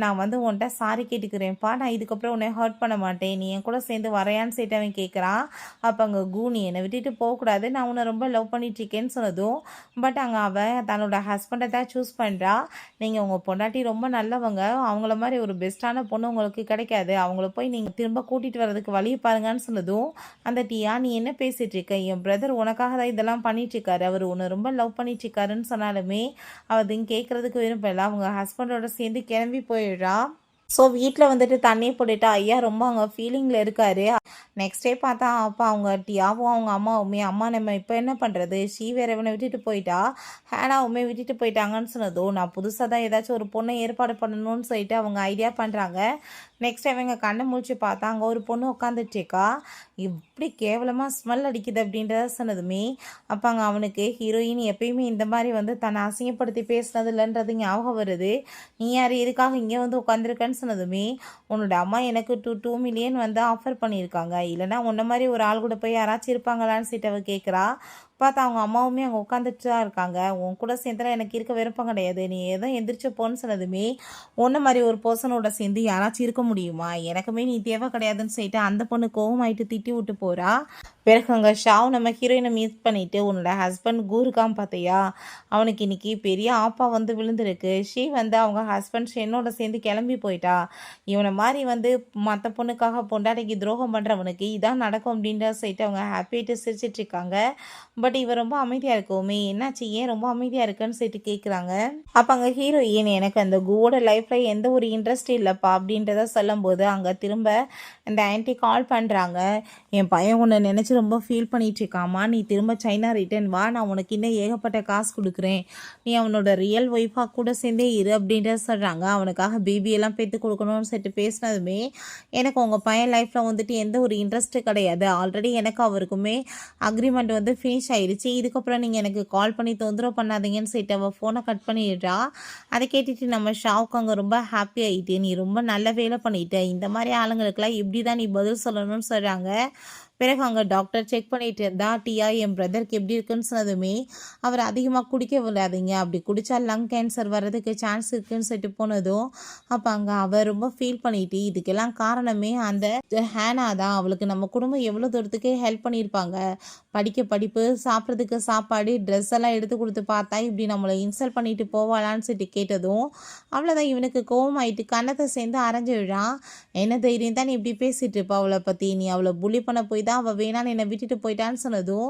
நான் வந்து உன்கிட்ட சாரி கேட்டுக்கிறேன்ப்பா, நான் இதுக்கப்புறம் உன்னை ஹர்ட் பண்ண மாட்டேன், நீ என் கூட சேர்ந்து வரையான்னு சொல்லிட்டு அவன் கேட்குறான். அப்போ அங்கே நீ என்னை விட்டுட்டு போகக்கூடாது, நான் உன்னை ரொம்ப லவ் பண்ணிட்டுருக்கேன்னு சொன்னதும், பட் அங்கே அவன் தன்னோட ஹஸ்பண்டை தான் சூஸ் பண்ணுறா. நீங்கள் உங்கள் பொண்டாட்டி ரொம்ப நல்லவங்க, அவங்கள மாதிரி ஒரு பெஸ்ட்டான பொண்ணு உங்களுக்கு கிடைக்காது, அவங்கள போய் நீங்கள் திரும்ப கூட்டிகிட்டு வர்றதுக்கு வழி பாருங்கன்னு சொன்னதும் அந்த டியா, நீ என்ன பேசிகிட்டு இருக்க, என் பிரதர் உனக்காக தான் இதெல்லாம் பண்ணிட்டுருக்காரு, அவர் உன்னை ரொம்ப லவ் பண்ணிட்டுருக்காருன்னு சொன்னாலுமே அவள் கேட்குறதுக்கு விரும்பல. அவங்க ஹஸ்பண்டோட சேர்ந்து கிளம்பி போயிடுறா. ஸோ வீட்டில் வந்துட்டு தண்ணி போட்டுட்டா ஐயா ரொம்ப அவங்க ஃபீலிங்கில் இருக்காரு. நெக்ஸ்ட் டே பார்த்தா அப்போ அவங்க டியாவும் அவங்க அம்மாவுமே, அம்மா நம்ம இப்போ என்ன பண்ணுறது, ஷீ வேற இவனை விட்டுட்டு போயிட்டா, ஹேனாவுமே விட்டுட்டு போயிட்டாங்கன்னு சொன்னதும் நான் புதுசாக தான் ஏதாச்சும் ஒரு பொண்ணை ஏற்பாடு பண்ணணும்னு சொல்லிட்டு அவங்க ஐடியா பண்ணுறாங்க. நெக்ஸ்ட் அவங்க கண்ணை முழிச்சு பார்த்தா அங்கே ஒரு பொண்ணு உட்காந்துட்ருக்கா. இப்படி கேவலமாக ஸ்மெல் அடிக்குது அப்படின்றத சொன்னதுமே அப்போ அங்கே அவனுக்கு ஹீரோயின் எப்பயுமே இந்த மாதிரி வந்து தன்னை அசிங்கப்படுத்தி பேசுனது இல்லைன்றது ஞாபகம் வருது. நீ யார், எதுக்காக இங்கே வந்து உட்காந்துருக்கன்னு சொன்னதுமே, உன்னோட அம்மா எனக்கு 2 மில்லியன் வந்து ஆஃபர் பண்ணியிருக்காங்க, இல்லைனா உன்ன மாதிரி ஒரு ஆள் கூட போய் யாராச்சும் இருப்பாங்களான்னு சொல்லிட்டு அவள் கேட்குறா. பார்த்தா அவங்க அம்மாவுமே அங்கே உட்காந்துட்டு தான் இருக்காங்க. உன் கூட சேர்ந்துலாம் எனக்கு இருக்க விருப்பம் கிடையாது, நீ ஏதோ எந்திரிச்சு போன்னு சொன்னதுமே, ஒன்றை மாதிரி ஒரு பர்சனோட சேர்ந்து யாராச்சும் இருக்க முடியுமா, எனக்குமே நீ தேவை கிடையாதுன்னு சொல்லிட்டு அந்த பொண்ணு கோவமாயிட்டு திட்டி விட்டு போகிறா. பிறகு அங்கே ஷாவ் நம்ம ஹீரோயினை மீட் பண்ணிவிட்டு, உன்னோட ஹஸ்பண்ட் கூருக்கான் பார்த்தியா, அவனுக்கு இன்றைக்கி பெரிய ஆப்பா வந்து விழுந்திருக்கு, ஷீ வந்து அவங்க ஹஸ்பண்ட் என்னோட சேர்ந்து கிளம்பி போயிட்டா, இவனை மாதிரி வந்து மற்ற பொண்ணுக்காக பொண்டாட்டிக்கு துரோகம் பண்ணுறவனுக்கு இதான் நடக்கும் அப்படின்ற சொல்லிட்டு அவங்க ஹாப்பியாகிட்டு சிரிச்சிட்ருக்காங்க. பட் இவன் ரொம்ப அமைதியாக இருக்கவுமே, என்னாச்சு ஏன் ரொம்ப அமைதியாக இருக்குன்னு சொல்லிட்டு கேட்குறாங்க. அப்போ அங்கே ஹீரோயின், எனக்கு அந்த கூவோட லைஃப்பில் எந்த ஒரு இன்ட்ரெஸ்ட் இல்லைப்பா அப்படின்றத சொல்லும்போது அங்கே திரும்ப இந்த ஆன்ட்டி கால் பண்ணுறாங்க. என் பையன் உன்னை நினச்சி ரொம்ப ஃபீல் பண்ணிகிட்ருக்காமா, நீ திரும்ப சைனா ரிட்டர்ன் வா, நான் உனக்கு இன்னும் ஏகப்பட்ட காசு கொடுக்குறேன், நீ அவனோட ரியல் ஒய்ஃபாக கூட சேர்ந்தே இரு அப்படின்றத சொல்கிறாங்க. அவனுக்காக பேபியெல்லாம் பெற்று கொடுக்கணும்னு சொல்லிட்டு பேசினதுமே, எனக்கு உங்கள் பையன் லைஃப்பில் வந்துட்டு எந்த ஒரு இன்ட்ரெஸ்ட்டு கிடையாது, ஆல்ரெடி எனக்கு அவருக்குமே அக்ரிமெண்ட் வந்து ஃபினிஷ் ஆயிடுச்சு, இதுக்கப்புறம் நீங்கள் எனக்கு கால் பண்ணி தொந்தரவு பண்ணாதீங்கன்னு சொல்லிட்டு அவள் ஃபோனை கட் பண்ணிடுறா. அதை கேட்டுட்டு நம்ம ஷாவுக்கு அங்கே ரொம்ப ஹாப்பி ஆகிட்டு, நீ ரொம்ப நல்ல வேலை பண்ணிட்ட, இந்த மாதிரி ஆளுங்களுக்கெல்லாம் இப்படி தான் நீ பதில் சொல்லணும்னு சொல்கிறாங்க. பிறகு அங்கே டாக்டர் செக் பண்ணிட்டு இருந்தா, டியா என் பிரதருக்கு எப்படி இருக்குன்னு சொன்னதுமே, அவர் அதிகமாக குடிக்க விடாதீங்க, அப்படி குடித்தா லங் கேன்சர் வர்றதுக்கு சான்ஸ் இருக்குன்னு சொல்லிட்டு போனதும் அப்போ அங்கே அவர் ரொம்ப ஃபீல் பண்ணிட்டு, இதுக்கெல்லாம் காரணமே அந்த ஹேனா தான், அவளுக்கு நம்ம குடும்பம் எவ்வளோ தூரத்துக்கு ஹெல்ப் பண்ணியிருப்பாங்க, படிக்க படிப்பு, சாப்பிட்றதுக்கு சாப்பாடு, ட்ரெஸ் எல்லாம் எடுத்து கொடுத்து பார்த்தா இப்படி நம்மளை இன்சல்ட் பண்ணிட்டு போவாளான்னு சொல்லிட்டு கேட்டதும் அவ்வளோதான் இவனுக்கு கோவமாயிட்டு கன்னத்தை சேர்ந்து அரைஞ்சு விழான். என்ன தைரியம் தான் நீ இப்படி பேசிகிட்டு இருப்பா அவளை பற்றி, நீ அவளை புள்ளி பண்ண போய் தான் அவள் வேணான்னு என்னை விட்டுட்டு போயிட்டான்னு சொன்னதும்,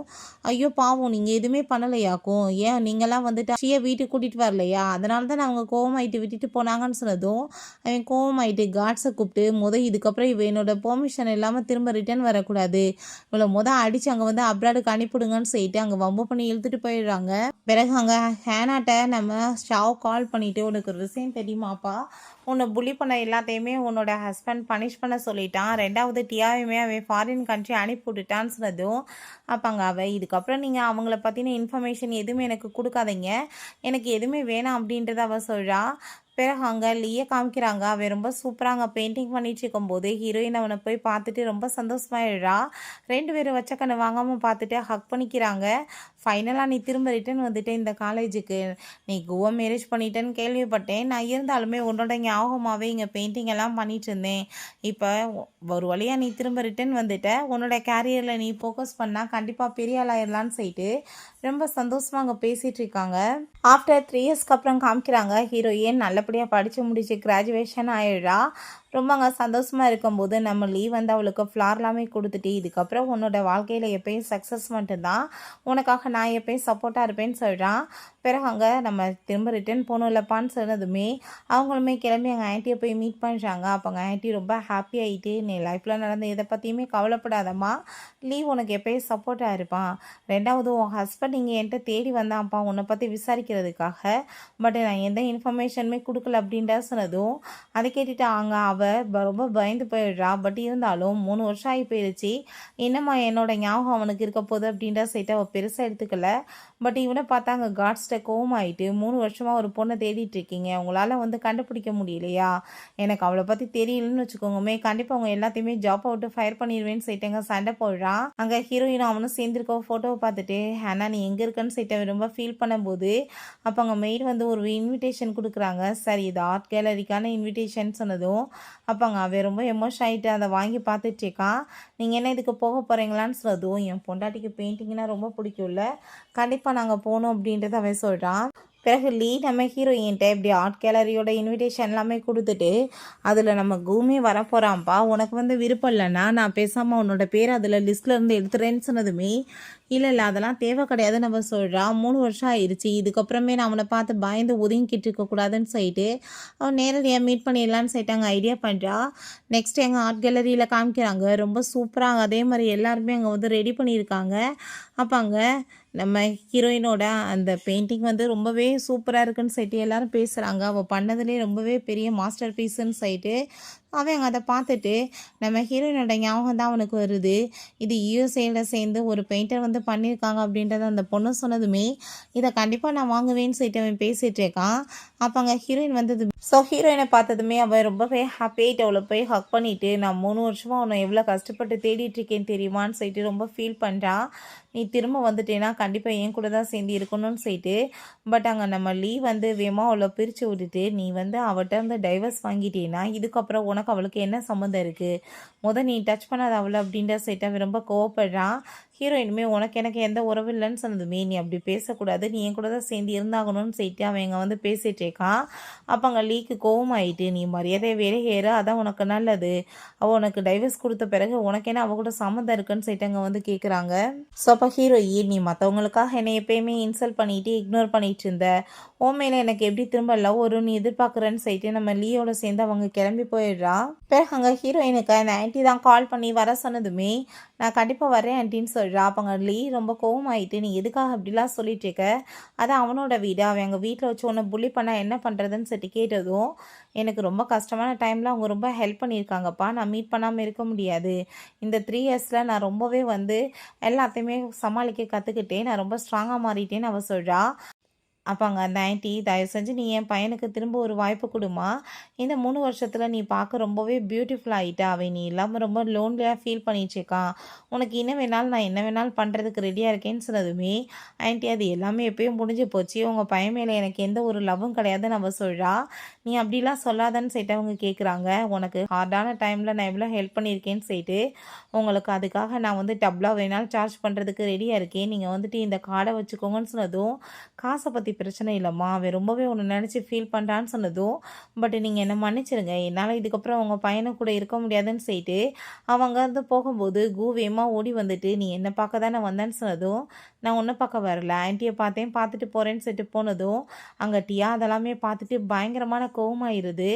ஐயோ பாவம் நீங்கள் எதுவுமே பண்ணலையாக்கும், ஏன் நீங்களாம் வந்துட்டு ஷீயை வீட்டுக்கு கூட்டிகிட்டு வரலையா, அதனால தான் அவங்க கோவமாயிட்டு விட்டுட்டு போனாங்கன்னு சொன்னதும் அவன் கோவமாயிட்டு காட்ஸை கூப்பிட்டு, இதுக்கப்புறம் இவ என்னோட பெர்மிஷன் இல்லாமல் திரும்ப ரிட்டர்ன் வரக்கூடாது, இவளை அடித்து அங்கே வந்து அப்ராடுக்கு அனுப்பிவிடுங்கன்னு சொல்லிட்டு அங்கே வம்பு பண்ணி இழுத்துட்டு போயிடுறாங்க. பிறகு அங்கே ஹேனாட்ட நம்ம ஷாவ் கால் பண்ணிவிட்டு, உனக்கு ஒரு விஷயம் தெரியுமாப்பா, உன்னை புள்ளி பண்ண எல்லாத்தையுமே உன்னோட ஹஸ்பண்ட் பனிஷ் பண்ண சொல்லிட்டான், ரெண்டாவது டியாவையுமே அவன் ஃபாரின் கண்ட்ரி அனுப்பி விட்டுட்டான்னு சொன்னதும் அப்போ அங்கே அவள், இதுக்கப்புறம் நீங்கள் அவங்கள பற்றின இன்ஃபர்மேஷன் எதுவுமே எனக்கு கொடுக்காதீங்க, எனக்கு எதுவுமே வேணாம் அப்படின்றத அவள் சொல்கிறா. பிறகு அங்கே லீயை காமிக்கிறாங்க. அவன் ரொம்ப சூப்பராக அங்கே பெயிண்டிங் பண்ணிட்டு இருக்கும்போது ஹீரோயின் அவனை போய் பார்த்துட்டு ரொம்ப சந்தோஷமாயிடுறா. 2 பேரும் வச்ச கண்ணு வாங்காமல் பார்த்துட்டு ஹக் பண்ணிக்கிறாங்க. ஃபைனலாக நீ திரும்ப ரிட்டர்ன் வந்துட்டு இந்த காலேஜுக்கு, நீ கோவா மேரேஜ் பண்ணிட்டேன்னு கேள்விப்பட்டேன், நான் இருந்தாலுமே உன்னோட ஞாபகமாகவே இங்கே பெயிண்டிங் எல்லாம் பண்ணிட்டு இருந்தேன், இப்போ ஒரு வழியாக நீ திரும்ப ரிட்டர்ன் வந்துட்ட, உன்னோட கேரியரில் நீ ஃபோக்கஸ் பண்ணால் கண்டிப்பாக பெரிய ஆளாயிடலான்னு சொல்லிட்டு ரொம்ப சந்தோஷமாக அங்கே பேசிகிட்டு இருக்காங்க. ஆஃப்டர் 3 இயர்ஸ்க்கு அப்புறம் காமிக்கிறாங்க. ஹீரோயின் நல்லபடியாக படித்து முடிச்சு கிராஜுவேஷன் ஆயிடுறா. ரொம்ப அங்கே சந்தோஷமாக இருக்கும்போது நம்ம லீவ் வந்து அவளுக்கு ஃப்ளார் எல்லாமே கொடுத்துட்டு, இதுக்கப்புறம் உன்னோட வாழ்க்கையில் எப்பயும் சக்ஸஸ் மட்டும்தான், உனக்காக நான் எப்பயும் சப்போர்ட்டாக இருப்பேன்னு சொல்கிறான். பிறகு அங்கே நம்ம திரும்ப ரிட்டர்ன் போகணும் இல்லைப்பான்னு சொன்னதுமே அவங்களுமே கிளம்பி எங்கள் ஆன்ட்டியை போய் மீட் பண்ணுறாங்க. அப்போ எங்கள் ஆன்ட்டி ரொம்ப ஹாப்பி ஆகிட்டு, நீ லைஃப்பில் நடந்த எதை பற்றியுமே கவலைப்படாதம்மா, லீவ் உனக்கு எப்பயும் சப்போர்ட்டாக இருப்பான். ரெண்டாவது உன் ஹஸ்பண்ட் இங்கே என்கிட்ட தேடி வந்தான்ப்பா உன்னை பற்றி விசாரிக்கிறதுக்காக, பட் நான் எந்த இன்ஃபர்மேஷனுமே கொடுக்கல அப்படின்ட்டு சொன்னதும் அதை கேட்டுட்டு அவள் ரொம்ப பயந்து போயிடுறா. பட் இருந்தாலும் 3 வருஷம் ஆகி போயிடுச்சு, என்னம்மா என்னோட ஞாபகம் அவனுக்கு இருக்க போகுது அப்படின்ற சைட்டை அவள் பெருசாக எடுத்துக்கல. பட் இவனை பார்த்தா அங்கே காட்ஸ்ட கோவமாயிட்டு, 3 வருஷமாக ஒரு பொண்ணை தேடிட்டு இருக்கீங்க, உங்களால் வந்து கண்டுபிடிக்க முடியலையா, எனக்கு அவளை பற்றி தெரியலன்னு வச்சுக்கோங்கமே, கண்டிப்பாக அவங்க எல்லாத்தையுமே ஜாப் அவுட்டு ஃபயர் பண்ணிடுவேன்னு சொல்லிட்டு சண்டை போடுறான். அங்கே ஹீரோயினும் அவனும் சேர்ந்துருக்க ஃபோட்டோவை பார்த்துட்டு, ஹேனா நீ எங்கே இருக்கன்னு சொல்லிட்டு ரொம்ப ஃபீல் பண்ணும்போது அப்போ அங்கே மெய்டு வந்து ஒரு இன்விடேஷன் கொடுக்குறாங்க. சரி இது ஆர்ட் கேலரிக்கான இன்விடேஷன் சொன்னதும் அப்போ அங்கே அவன் ரொம்ப எமோஷன் ஆகிட்டு அதை வாங்கி பார்த்துட்டு இருக்கான். நீங்கள் என்ன இதுக்கு போக போகிறீங்களான்னு சொன்னதும் என் பொண்டாட்டிக்கு பெயிண்டிங்னா ரொம்ப பிடிக்கும்ல, கண்டிப்பாக நாங்கள் போகணும் அப்படின்றத அவன் சொல்கிறான். பிறகு நம்ம ஹீரோயின்ட்ட இப்படி ஆர்ட் கேலரியோட இன்விடேஷன் எல்லாமே கொடுத்துட்டு, அதில் நம்ம கூமே வரப்போகிறான்ப்பா, உனக்கு வந்து விருப்பம் இல்லைன்னா நான் பேசாமல் உன்னோட பேர் அதில் லிஸ்ட்டில் இருந்து எடுத்துறேன்னு சொன்னதுமே, இல்லை அதெல்லாம் தேவை கிடையாதுன்னு நம்ம சொல்கிறான். 3 வருஷம் ஆயிடுச்சு, இதுக்கப்புறமே நான் அவனை பார்த்து பயந்து ஒதுங்கிக்கிட்டு இருக்கக்கூடாதுன்னு சொல்லிட்டு அவன் நேரடியாக மீட் பண்ணிடலான்னு சொல்லிட்டு அங்கே ஐடியா பண்ணுறா. நெக்ஸ்ட் எங்கள் ஆர்ட் கேலரியில் காமிக்கிறாங்க, ரொம்ப சூப்பராக அதே மாதிரி எல்லாருமே அங்கே வந்து ரெடி பண்ணியிருக்காங்க. அப்போ அங்கே நம்ம ஹீரோயினோட அந்த பெயிண்டிங் வந்து ரொம்பவே சூப்பராக இருக்குன்னு சொல்லிட்டு எல்லோரும் பேசுகிறாங்க. அவள் பண்ணதுலேயே ரொம்பவே பெரிய மாஸ்டர் பீஸுன்னு சொல்லிட்டு அவன் அதை பார்த்துட்டு நம்ம ஹீரோயினோட ஞாபகம் தான் அவனுக்கு வருது. இது யூஎஸ்ஏல சேர்ந்து ஒரு பெயிண்டர் வந்து பண்ணியிருக்காங்க அப்படின்றத அந்த பொண்ணு சொன்னதுமே, இதை கண்டிப்பாக நான் வாங்குவேன்னு சொல்லிட்டு அவன் பேசிகிட்டு இருக்கான். அப்போ அங்கே ஹீரோயின் வந்தது. ஸோ ஹீரோயினை பார்த்ததுமே அவள் ரொம்பவே ஹாப்பியாகிட்டு அவளை போய் ஹக் பண்ணிவிட்டு, நான் 3 வருஷமாக அவனை எவ்வளோ கஷ்டப்பட்டு தேடிட்டுருக்கேன்னு தெரியுமான்னு சொல்லிட்டு ரொம்ப ஃபீல் பண்ணுறான். நீ திரும்ப வந்துட்டேன்னா கண்டிப்பாக என் கூட தான் சேர்ந்து இருக்கணும்னு சொல்லிட்டு, பட் அங்கே நம்ம லீவ் வந்து வேகமாக அவளை பிரித்து விட்டுட்டு, நீ வந்து அவட்ட இருந்து டைவர்ஸ் வாங்கிட்டேன்னா இதுக்கப்புறம் உனக்கு அவளுக்கு என்ன சம்மந்தம் இருக்குது, நீ டச் பண்ணாத அவளை அப்படின்ற சொல்லிட்டு ரொம்ப கோவப்படுறான். ஹீரோயினுமே உனக்கு எனக்கு எந்த உறவு இல்லைன்னு சொன்னதுமே, நீ அப்படி பேசக்கூடாது, நீ என் கூட தான் சேர்ந்து இருந்தாகணும்னு சொல்லிட்டு அவன் இங்கே வந்து பேசிகிட்டு இருக்கான். அப்போ அங்கே லீக்கு கோவமாயிட்டு, நீ மரியாதையை வேலை ஏற அதான் உனக்கு நல்லது, அவள் உனக்கு டைவர்ஸ் கொடுத்த பிறகு உனக்கு என்ன அவள் கூட சம்மந்தம் இருக்குன்னு சொல்லிட்டு அங்கே வந்து கேட்குறாங்க. ஸோ அப்போ ஹீரோயின், நீ மற்றவங்களுக்காக என்னை எப்பயுமே இன்சல்ட் பண்ணிட்டு இக்னோர் பண்ணிட்டு இருந்த, மேலே எனக்கு எப்படி திரும்ப லவ் வரும்னு எதிர்பார்க்குறேன்னு சொல்லிட்டு நம்ம லீயோட சேர்ந்து அவங்க கிளம்பி போயிடுறா. பிறகு அங்கே ஹீரோயினுக்கு அந்த ஆன்ட்டி தான் கால் பண்ணி வர சொன்னதுமே, நான் கண்டிப்பாக வரேன் ஆன்ட்டின்னு சொல்கிறா. அப்போ அங்கே லீ ரொம்ப கோவமாயிட்டு, நீ எதுக்காக அப்படிலாம் சொல்லிட்டு இருக்க, அதான் அவனோட வீடு, அவன் எங்கள் வீட்டில் வச்சு உன்னை புள்ளி பண்ணால் என்ன பண்ணுறதுன்னு சொல்லி கேட்டதும், எனக்கு ரொம்ப கஷ்டமான டைமில் அவங்க ரொம்ப ஹெல்ப் பண்ணியிருக்காங்கப்பா, நான் மீட் பண்ணாமல் இருக்க முடியாது, இந்த 3 இயர்ஸில் நான் ரொம்பவே வந்து எல்லாத்தையுமே சமாளிக்க கற்றுக்கிட்டேன், நான் ரொம்ப ஸ்ட்ராங்காக மாறிட்டேன்னு அவள் சொல்கிறா. அப்போ அங்கே அந்த ஆன்ட்டி, தயவு செஞ்சு நீ என் பையனுக்கு திரும்ப ஒரு வாய்ப்பு கொடுமா, இந்த 3 வருஷத்தில் நீ பார்க்க ரொம்பவே பியூட்டிஃபுல் ஆகிட்டா, அவன் நீ இல்லாமல் ரொம்ப லோன்லியாக ஃபீல் பண்ணிட்டுருக்கான், உனக்கு என்ன வேணாலும் நான் என்ன வேணாலும் பண்ணுறதுக்கு ரெடியாக இருக்கேன்னு சொன்னதுமே, ஆன்ட்டி அது எல்லாமே எப்பயும் முடிஞ்சு போச்சு, உங்கள் பையன் மேலே எனக்கு எந்த ஒரு லவ்வும் கிடையாதுன்னு அவள் சொல்கிறா. நீ அப்படிலாம் சொல்லாதன்னு சொல்லிட்டு அவங்க கேட்குறாங்க. உனக்கு ஹார்டான டைமில் நான் எவ்வளோ ஹெல்ப் பண்ணியிருக்கேன்னு சொல்லிட்டு, உங்களுக்கு அதுக்காக நான் வந்து டபுளாக வேணாலும் சார்ஜ் பண்ணுறதுக்கு ரெடியாக இருக்கேன், நீங்கள் வந்துட்டு இந்த கார்டை வச்சுக்கோங்கன்னு சொன்னதும், காசை பற்றி பிரச்சனை இல்லைம்மா, அவன் ரொம்பவே ஒன்று நினச்சி ஃபீல் பண்ணுறான்னு சொன்னதும், பட் நீங்கள் என்ன மன்னிச்சிருங்க, என்னால் இதுக்கப்புறம் அவங்க பையனை கூட இருக்க முடியாதுன்னு சொல்லிட்டு அவங்க வந்து போகும்போது வேகமாக ஓடி வந்துட்டு, நீ என்னை பார்க்க தானே வந்தேன்னு சொன்னதும், நான் ஒன்றை பார்க்க வரல, ஆன்ட்டியை பார்த்தேன் பார்த்துட்டு போகிறேன்னு சொல்லிட்டு போனதும் அங்கே டியா அதெல்லாமே பார்த்துட்டு பயங்கரமான கோவமாயிருது.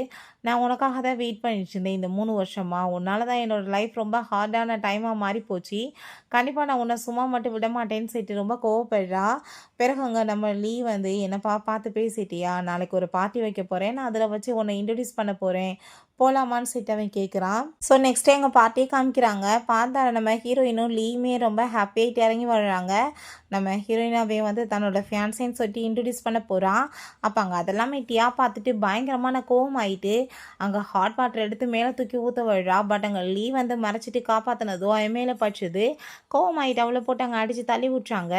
நான் உனக்காக தான் வெயிட் பண்ணிட்டு இருந்தேன் இந்த 3 வருஷமா, உன்னால தான் என்னோடய லைஃப் ரொம்ப ஹார்டான டைமாக மாறி போச்சு, கண்டிப்பாக நான் உன்னை சும்மா மட்டும் விட மாட்டேன்னு சொல்லிட்டு ரொம்ப கோவப்படுறா. பிறகு அங்கே நம்ம லீ வந்து, என்னப்பா பார்த்து பேசிட்டியா, நாளைக்கு ஒரு பார்ட்டி வைக்க போகிறேன், நான் அதில் வச்சு உன்னை இன்ட்ரடியூஸ் பண்ண போகிறேன், போகலாமான்னு சொல்லிட்டு அவன் கேட்குறான். ஸோ நெக்ஸ்ட் எங்கள் பார்ட்டியை காமிக்கிறாங்க. பார்த்தா நம்ம ஹீரோயினும் லீயுமே ரொம்ப ஹாப்பியாகிட்டு இறங்கி வர்றாங்க. நம்ம ஹீரோயினாவே வந்து தன்னோட ஃபியான்ஸேன்னு சொல்லிட்டு இன்ட்ரடியூஸ் பண்ண போகிறான். அப்போ அங்கே அதெல்லாமே டியா பார்த்துட்டு பயங்கரமான கோவம் ஆகிட்டு அங்கே ஹாட் வாட்டர் எடுத்து மேலே தூக்கி ஊற்ற விடுறா. பட் அங்கே லீ வந்து மறைச்சிட்டு காப்பாற்றினதோ அவன் மேலே பச்சுது. கோவம் ஆகிட்டு அவளை போட்டு அங்கே அடித்து தள்ளி விட்றாங்க.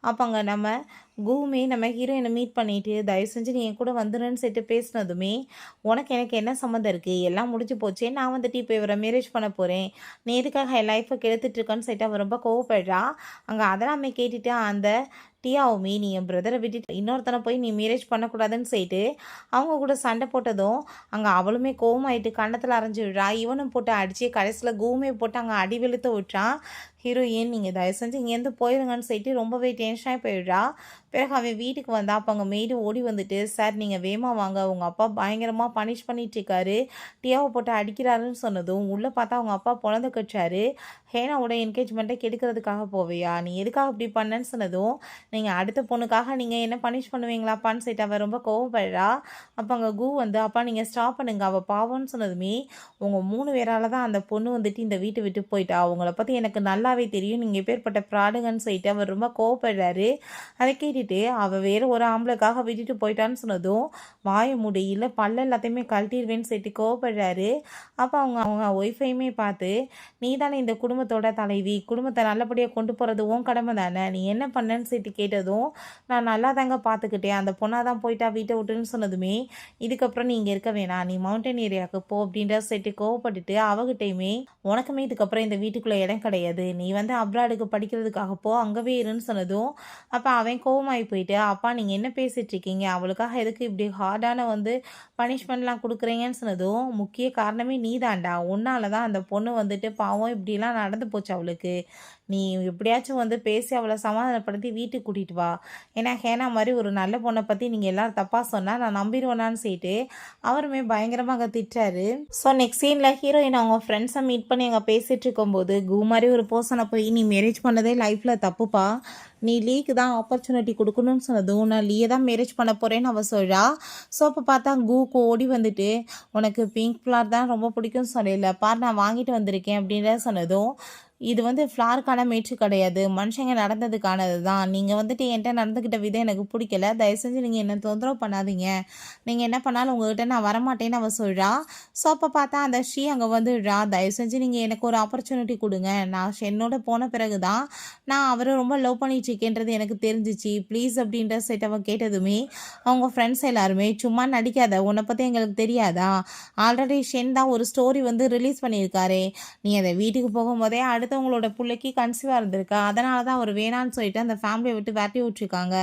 அப்போ அங்கே நம்ம நம்ம ஹீரோயினை மீட் பண்ணிட்டு, தயவு செஞ்சு நீ என் கூட வந்துடுன்னு சொல்லிட்டு பேசினதுமே, உனக்கு எனக்கு என்ன சம்மந்தம் இருக்குது, எல்லாம் முடிஞ்சு போச்சே, நான் வந்துட்டு இப்போ இவரை மேரேஜ் பண்ண போகிறேன், நீ எதுக்காக என் லைஃப்பை கெடுத்துட்ருக்கன்னு சொல்லிட்டு அவள் ரொம்ப கோவப்படுறா. அங்கே அதெல்லாமே கேட்டுட்டு அந்த டியாவுமே நீ என் பிரதரை விட்டுட்டு இன்னொருத்தனை போய் நீ மேரேஜ் பண்ணக்கூடாதுன்னு சொல்லிட்டு அவங்க கூட சண்டை போட்டதும் அங்கே அவளுமே கோவமாயிட்டு கன்னத்தில் அரைஞ்சி விடுறா. இவனும் போட்டு அடித்து கடைசியில் கூமே போட்டு அங்கே அடி வெளுத்து விட்டுறான். ஹீரோயின் நீங்கள் தயவு செஞ்சு இங்கேருந்து போயிடுங்கன்னு சொல்லிட்டு ரொம்பவே டென்ஷனாகி போயிடுறா. பிறகு அவன் வீட்டுக்கு வந்தா அப்போ அங்கே மெய்டு ஓடி வந்துட்டு, சார் நீங்கள் வேமா வாங்க, உங்கள் அப்பா பயங்கரமாக பனிஷ் பண்ணிட்டுருக்காரு, டியாவை போட்டு அடிக்கிறாருன்னு சொன்னதும் உள்ளே பார்த்தா அவங்க அப்பா பொழந்து கட்சாரு. ஹேனாவோட என்கேஜ்மெண்ட்டை கெடுக்கிறதுக்காக போவியா, நீ எதுக்காக இப்படி பண்ணேன்னு சொன்னதும் நீங்கள் அடுத்த பொண்ணுக்காக நீங்கள் என்ன பனிஷ் பண்ணுவீங்களாப்பான்னு சொல்லிட்டு அவள் ரொம்ப கோவப்படுறா. அப்போ அங்கே கூ வந்து அப்பா நீங்கள் ஸ்டாப் பண்ணுங்க, அவள் பாவம்னு சொன்னதுமே உங்கள் 3 பேரால் தான் அந்த பொண்ணு வந்துட்டு இந்த வீட்டை விட்டு போயிட்டா, அவங்கள பற்றி எனக்கு நல்லாவே தெரியும், நீங்கள் எப்பேற்பட்ட ப்ராடுங்கன்னு சொல்லிட்டு அவர் ரொம்ப கோவப்படுறாரு. அதை கேட்டுட்டு அவள் வேறு ஒரு ஆம்பளைக்காக விட்டுட்டு போயிட்டான்னு சொன்னதும் வாய முடியல பல்ல எல்லாத்தையுமே கழட்டிடுவேன்னு சொல்லிட்டு கோவப்படுறாரு. அப்போ அவங்க அவங்க ஒய்ஃபையுமே பார்த்து, நீ தானே இந்த குடும்பத்தோட தலைவி, குடும்பத்தை நல்லபடியாக கொண்டு போகிறது உன் கடமை தானே, நீ என்ன பண்ணேன்னு சொல்லிட்டு கேட்டதும் நான் நல்லா தாங்க பார்த்துக்கிட்டேன், அந்த பொண்ணாக தான் போயிட்டா வீட்டை விட்டுன்னு சொன்னதுமே இதுக்கப்புறம் நீ இங்கே இருக்க வேணாம், நீ மவுண்டன் ஏரியாவுக்கு போ அப்படின்ற சொல்லிட்டு கோவப்பட்டுட்டு அவகிட்டையுமே உனக்குமே இதுக்கப்புறம் இந்த வீட்டுக்குள்ளே இடம் கிடையாது, நீ வந்து அப்ராடுக்கு படிக்கிறதுக்காக போ, அங்கவே இருன்னு சொன்னதும் அப்போ அவன் கோவமாகி போயிட்டு, அப்பா நீங்கள் என்ன பேசிகிட்டு இருக்கீங்க, அவளுக்காக எதுக்கு இப்படி ஹார்டான வந்து பனிஷ்மெண்ட்லாம் கொடுக்குறீங்கன்னு சொன்னதும் முக்கிய காரணமே நீ தான்டா, உன்னால தான் அந்த பொண்ணு வந்துட்டு பாவம் இப்படிலாம் நடந்து போச்சு அவளுக்கு, நீ எப்படியாச்சும் வந்து பேசி அவளை சமாதானப்படுத்தி வீட்டுக்கு கூட்டிகிட்டு வா, ஏன்னா ஹேனா மாதிரி ஒரு நல்ல பொண்ணை பற்றி நீங்கள் எல்லோரும் தப்பாக சொன்னால் நான் நம்பிடுவேனான்னு சொல்லிட்டு அவருமே பயங்கரமாக அங்கே திட்டாரு. ஸோ நெக்ஸ்ட் சீனில் ஹீரோயின் அவங்க ஃப்ரெண்ட்ஸை மீட் பண்ணி அங்கே பேசிகிட்டு இருக்கும்போது கூ மாதிரி ஒரு பர்சனை போய் நீ மேரேஜ் பண்ணதே லைஃப்பில் தப்புப்பா, நீ லீக்கு தான் ஆப்பர்ச்சுனிட்டி கொடுக்கணும்னு சொன்னதும் நான் லீயை தான் மேரேஜ் பண்ண போகிறேன்னு அவள் சொல்கிறா. ஸோ அப்போ பார்த்தா கூக்கு ஓடி வந்துட்டு உனக்கு பிங்க் ஃப்ளார் தான் ரொம்ப பிடிக்கும்னு சொல்லல பார் நான் வாங்கிட்டு வந்திருக்கேன் அப்படின்ற சொன்னதும் இது வந்து ஃப்ளாருக்கான மேட்ரு கிடையாது, மனுஷங்க நடந்ததுக்கானது தான், நீங்கள் வந்துட்டு என்கிட்ட நடந்துக்கிட்ட விதம் எனக்கு பிடிக்கல, தயவு செஞ்சு நீங்கள் என்ன தொந்தரவு பண்ணாதீங்க, நீங்கள் என்ன பண்ணாலும் உங்கள்கிட்ட நான் வரமாட்டேன்னு அவள் சொல்கிறா. ஸோ அப்போ பார்த்தா அந்த ஸ்ரீ அங்கே வந்துடுறா, தயவு செஞ்சு நீங்கள் எனக்கு ஒரு ஆப்பர்ச்சுனிட்டி கொடுங்க, நான் என்னோட போன பிறகு தான் நான் அவரை ரொம்ப லவ் பண்ணிட்டுருக்கேன்றது எனக்கு தெரிஞ்சிச்சு ப்ளீஸ் அப்படின்ற செட் அவள் கேட்டதுமே அவங்க ஃப்ரெண்ட்ஸ் எல்லாருமே சும்மா நடிக்காத, உன்னை பற்றி எங்களுக்கு தெரியாதா, ஆல்ரெடி ஷென் தான் ஒரு ஸ்டோரி வந்து ரிலீஸ் பண்ணியிருக்காரு, நீ அதை வீட்டுக்கு போகும்போதே அடுத்தவங்களோட பிள்ளைக்கு கன்சீவாக இருந்திருக்கா, அதனால தான் அவர் வேணான்னு சொல்லிட்டு அந்த ஃபேமிலியை விட்டு விரட்டி விட்டுருக்காங்க,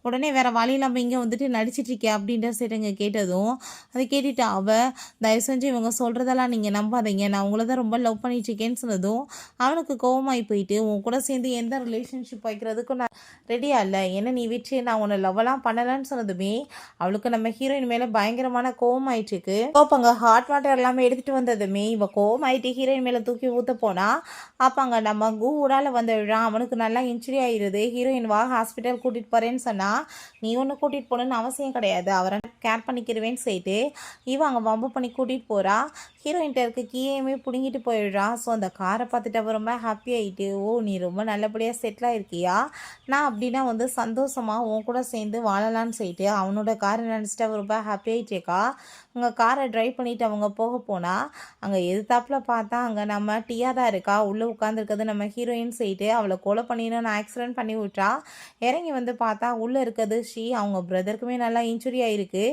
உடனே வேறு வழி இல்லாமல் இங்கே வந்துட்டு நடிச்சிட்ருக்கே அப்படின்ற சைடுங்க கேட்டதும் அதை கேட்டுட்டு அவள் தயவு செஞ்சு இவங்க சொல்கிறதெல்லாம் நீங்கள் நம்பாதீங்க, நான் உங்களை தான் ரொம்ப லவ் பண்ணிட்டுருக்கேன்னு சொன்னதும் அவனுக்கு கோவமாகி போயிட்டு உன் கூட சேர்ந்து எந்த ரிலேஷன்ஷிப் வைக்கிறதுக்கும் நான் ரெடியாக இல்லை, என்ன நீ விட்டு நான் உன்னை லவ்வெல்லாம் பண்ணலைன்னு சொன்னதுமே அவளுக்கு நம்ம ஹீரோயின் மேலே பயங்கரமான கோவமாயிட்டுருக்கு. அங்கே ஹாட் வாட்டர் எல்லாமே எடுத்துகிட்டு வந்ததுமே இவள் கோவமாயிட்டு ஹீரோயின் மேலே தூக்கி ஊற்ற போனால் அப்போ அங்கே நம்ம கூடால வந்து விழான், அவனுக்கு நல்லா இன்ஜுரி ஆயிடுது. ஹீரோயின் வா ஹாஸ்பிட்டல் கூட்டிகிட்டு போகிறேன்னு சொன்னால் நீ ஒன்று கூட்டிகிட்டு போகணுன்னு அவசியம் கிடையாது, அவரை கேர் பண்ணிக்கிறவேன்னு சொல்லிட்டு இவன் அங்கே வம்பு பண்ணி கூட்டிகிட்டு போகிறா. ஹீரோயின்ட்ட இருக்க கீழேயுமே பிடுங்கிட்டு போயிடுறா. ஸோ அந்த காரை பார்த்துட்டு அவள் ரொம்ப ஹாப்பி ஆகிட்டு, ஓ நீ ரொம்ப நல்லபடியாக செட்டில் ஆகிருக்கியா, நான் அப்படின்னா வந்து சந்தோஷமாக உன் கூட சேர்ந்து வாழலான்னு சொல்லிட்டு அவனோட காரை நினச்சிட்டு அவள் ரொம்ப ஹாப்பி ஆகிட்டேக்கா. அங்கே காரை ட்ரைவ் பண்ணிவிட்டு அவங்க போக போனால் அங்கே எதிர்த்தாப்பில் பார்த்தா அங்கே நம்ம டியா தான் இருக்கா, உள்ளே உட்காந்துருக்கிறது நம்ம ஹீரோயின் சொல்லிட்டு அவளை கொலை பண்ணிடணும்னு ஆக்சிடென்ட் பண்ணி விட்றா. இறங்கி வந்து பார்த்தா உள்ளே இருக்கிறது ஸ்ரீ, அவங்க பிரதருக்குமே நல்லா இன்ஜுரி ஆகிருக்கு.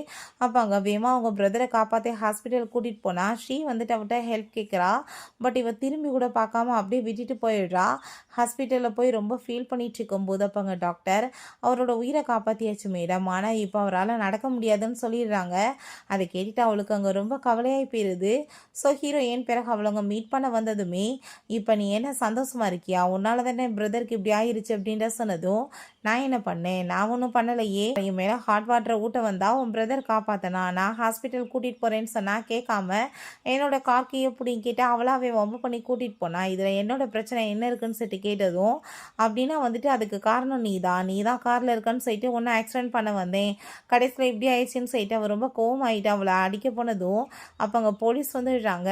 அப்போ அங்கே வேகமாக அவங்க பிரதரை காப்பாற்றி ஹாஸ்பிட்டல் கூட்டிகிட்டு போனால் ஸ்ரீ வந்துட்டு அவட்ட ஹெல்ப் கேட்குறா. பட் இவள் திரும்பி கூட பார்க்காம அப்படியே விட்டுட்டு போயிடுறா. ஹாஸ்பிட்டலில் போய் ரொம்ப ஃபீல் பண்ணிட்டு இருக்கும்போது அப்போ அங்கே டாக்டர் அவரோட உயிரை காப்பாற்றியாச்சு மேடம், ஆனால் இப்போ அவரால் நடக்க முடியாதுன்னு சொல்லிடுறாங்க. அதை கேட்டுட்டு அவளுக்கு அங்கே ரொம்ப கவலையாகி போயிடுது. ஸோ ஹீரோயின் பிறகு அவளவங்க மீட் பண்ண வந்ததுமே இப்போ நீ என்ன சந்தோஷமாக இருக்கியா, உன்னால தானே பிரதருக்கு இப்படி ஆயிடுச்சு அப்படின்ற சொன்னதும் நான் என்ன பண்ணேன், நான் ஒன்றும் பண்ணலையே, என் மேலே ஹாட் வாட்டரை ஊட்ட வந்தால் உன் பிரதர் காப்பாற்றினா, நான் ஹாஸ்பிட்டல் கூட்டிகிட்டு போகிறேன்னு சொன்னால் கேட்காம என்னோட கார்க்கு எப்படின்னு கேட்டால் அவளாவே வம்பு பண்ணி கூட்டிகிட்டு போனா, இதில் என்னோட பிரச்சனை என்ன இருக்குன்னு சொல்லிட்டு கேட்டதும் அப்படின்னா வந்துட்டு அதுக்கு காரணம் நீ தான் காரில் இருக்கன்னு சொல்லிட்டு ஒன்று ஆக்சிடென்ட் பண்ண வந்தேன், கடைசியில் இப்படி ஆயிடுச்சுன்னு சொல்லிட்டு அவள் ரொம்ப கோவம் ஆகிட்டு அவளை அடிக்க போனதும் அப்போ அங்கே போலீஸ் வந்துடுறாங்க.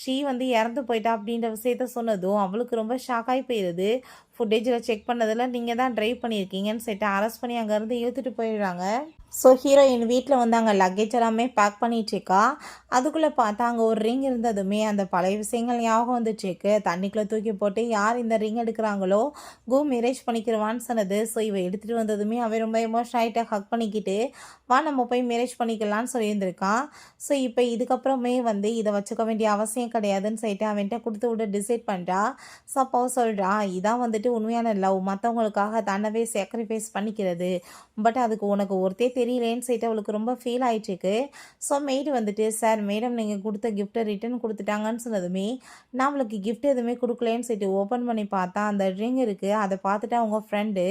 ஸ்ரீ வந்து இறந்து போயிட்டா அப்படின்ற விஷயத்த சொன்னதும் அவளுக்கு ரொம்ப ஷாக்காகி போயிடுது. ஃபுட்டேஜில் செக் பண்ணதில் நீங்கள் தான் ட்ரைவ் பண்ணியிருக்கீங்கன்னு சொல்லிட்டு அரெஸ்ட் பண்ணி அங்கேருந்து இழுத்துட்டு போயிடுறாங்க. ஸோ ஹீரோயின் வீட்டில் வந்து அங்கே லக்கேஜ் எல்லாமே பேக் பண்ணிகிட்ருக்கா. அதுக்குள்ளே பார்த்தா அங்கே ஒரு ரிங் இருந்ததுமே அந்த பழைய விஷயங்கள் ஞாபகம் வந்துச்சுக்கு. தண்ணிக்குள்ளே தூக்கி போட்டு யார் இந்த ரிங் எடுக்கிறாங்களோ மேரேஜ் பண்ணிக்கிறவான்னு சொன்னது. ஸோ இவ எடுத்துகிட்டு வந்ததுமே அவன் ரொம்ப எமோஷன் ஆகிட்டு ஹக் பண்ணிக்கிட்டு வா நம்ம போய் மேரேஜ் பண்ணிக்கலான்னு சொல்லியிருந்திருக்கான். ஸோ இப்போ இதுக்கப்புறமே வந்து இதை வச்சுக்க வேண்டிய அவசியம் கிடையாதுன்னு சொல்லிட்டு அவன்கிட்ட கொடுத்து விட டிசைட் பண்ணிட்டா. ஸோ அப்போ சொல்கிறா இதான் வந்துட்டு உண்மையான லவ், மற்றவங்களுக்காக தன்னவே சாக்ரிஃபைஸ் பண்ணிக்கிறது. பட் அதுக்கு உனக்கு ஒருத்தே தெரியலேன்னு சொல்லிட்டு அவளுக்கு ரொம்ப ஃபீல் ஆகிட்டுருக்கு. ஸோ மெய்டு வந்துட்டு சார் மேடம் நீங்கள் கொடுத்த கிஃப்ட்டை ரிட்டன் கொடுத்துட்டாங்கன்னு சொன்னதுமே நான் அவளுக்கு கிஃப்ட் எதுவுமே கொடுக்கலேன்னு சொல்லிட்டு ஓப்பன் பண்ணி பார்த்தா அந்த ரிங் இருக்குது. அதை பார்த்துட்டு அவங்க ஃப்ரெண்டு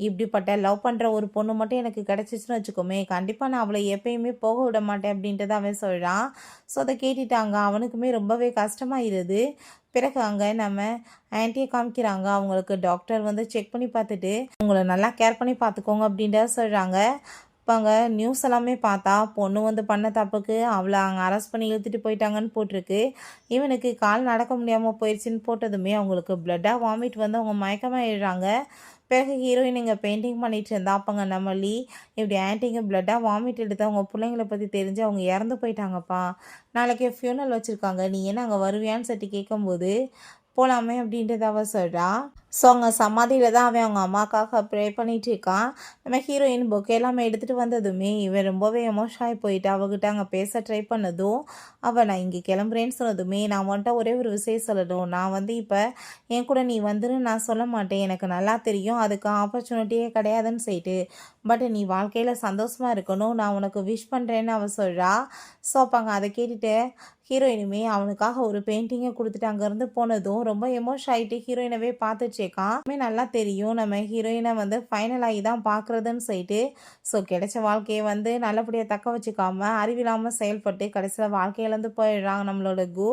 இப்படிப்பட்ட லவ் பண்ணுற ஒரு பொண்ணு மட்டும் எனக்கு கிடச்சிச்சின்னு வச்சுக்கோமே, கண்டிப்பாக நான் அவளை எப்பயுமே போக விட மாட்டேன் அப்படின்ட்டு தான் அவன் சொல்கிறான். ஸோ அதை கேட்டுட்டாங்க அவனுக்குமே ரொம்பவே கஷ்டமாயிருது. பிறகு அங்கே நம்ம ஆன்ட்டியை காமிக்கிறாங்க. அவங்களுக்கு டாக்டர் வந்து செக் பண்ணி பார்த்துட்டு உங்களை நல்லா கேர் பண்ணி பார்த்துக்கோங்க அப்படின்ட்டு சொல்கிறாங்க. இப்போ அங்கே நியூஸ் எல்லாமே பார்த்தா பொண்ணு வந்து பண்ண தப்புக்கு அவளை அங்கே அரெஸ்ட் பண்ணி இழுத்துட்டு போயிட்டாங்கன்னு போட்டிருக்கு. இவனுக்கு கால் நடக்க முடியாமல் போயிடுச்சுன்னு போட்டதுமே அவங்களுக்கு பிளட்டாக வாமிட் வந்து அவங்க மயக்கமாக எழுறாங்க. பிறகு ஹீரோயின் இங்கே பெயிண்டிங் பண்ணிட்டு இருந்தா. அப்போங்க நம்ம லீ இப்படி ஆன்ட்டிங்க பிளட்டாக வாமிட் எடுத்து அவங்க பிள்ளைங்களை பற்றி தெரிஞ்சு அவங்க இறந்து போயிட்டாங்கப்பா, நாளைக்கு ஃபியூனல் வச்சுருக்காங்க, நீ என்ன அங்கே வருவியான்னு சொல்லிட்டு கேட்கும்போது போகலாமே அப்படின்ட்டு அவ சொல்கிறா. ஸோ அங்கே சமாதியில் தான் அவன் அவங்க அம்மாக்காக ப்ரே பண்ணிகிட்டு இருக்கான். நம்ம ஹீரோயின் பொக்கே எல்லாமே எடுத்துகிட்டு வந்ததுமே இவன் ரொம்பவே எமோஷன் ஆகி போயிட்டு அவகிட்ட அங்கே பேச ட்ரை பண்ணதும் அவள் நான் இங்கே கிளம்புறேன்னு சொன்னதுமே நான் வந்துட்டு ஒரே ஒரு விஷயம் சொல்லணும், நான் வந்து இப்போ என் கூட நீ வந்துன்னு நான் சொல்ல மாட்டேன், எனக்கு நல்லா தெரியும் அதுக்கு ஆப்பர்ச்சுனிட்டியே கிடையாதுன்னு சொல்லிட்டு, பட் நீ வாழ்க்கையில் சந்தோஷமாக இருக்கணும், நான் உனக்கு விஷ் பண்ணுறேன்னு அவள் சொல்கிறா. ஸோ அப்போ அங்கே அதை கேட்டுட்டு ஹீரோயினுமே அவனுக்காக ஒரு பெயிண்டிங்கை கொடுத்துட்டு அங்கேருந்து போனதும் ரொம்ப எமோஷன் ஆகிட்டு ஹீரோயினவே பார்த்துச்சேக்கான். நல்லா தெரியும் நம்ம ஹீரோயினை வந்து ஃபைனல் ஆகி தான் பார்க்குறதுன்னு சொல்லிட்டு. ஸோ கிடைச்ச வாழ்க்கையை வந்து நல்லபடியாக தக்க வச்சுக்காமல் அறிவில்லாமல் செயல்பட்டு கடைசியில் வாழ்க்கையிலேருந்து போயிடுறாங்க நம்மளோட கு.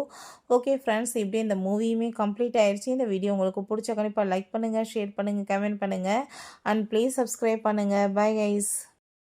ஓகே ஃப்ரெண்ட்ஸ், இப்படி இந்த மூவியுமே கம்ப்ளீட் ஆயிடுச்சு. இந்த வீடியோ உங்களுக்கு பிடிச்ச கண்டிப்பாக லைக் பண்ணுங்கள், ஷேர் பண்ணுங்கள், கமெண்ட் பண்ணுங்கள் அண்ட் ப்ளீஸ் சப்ஸ்கிரைப் பண்ணுங்கள். Bye guys.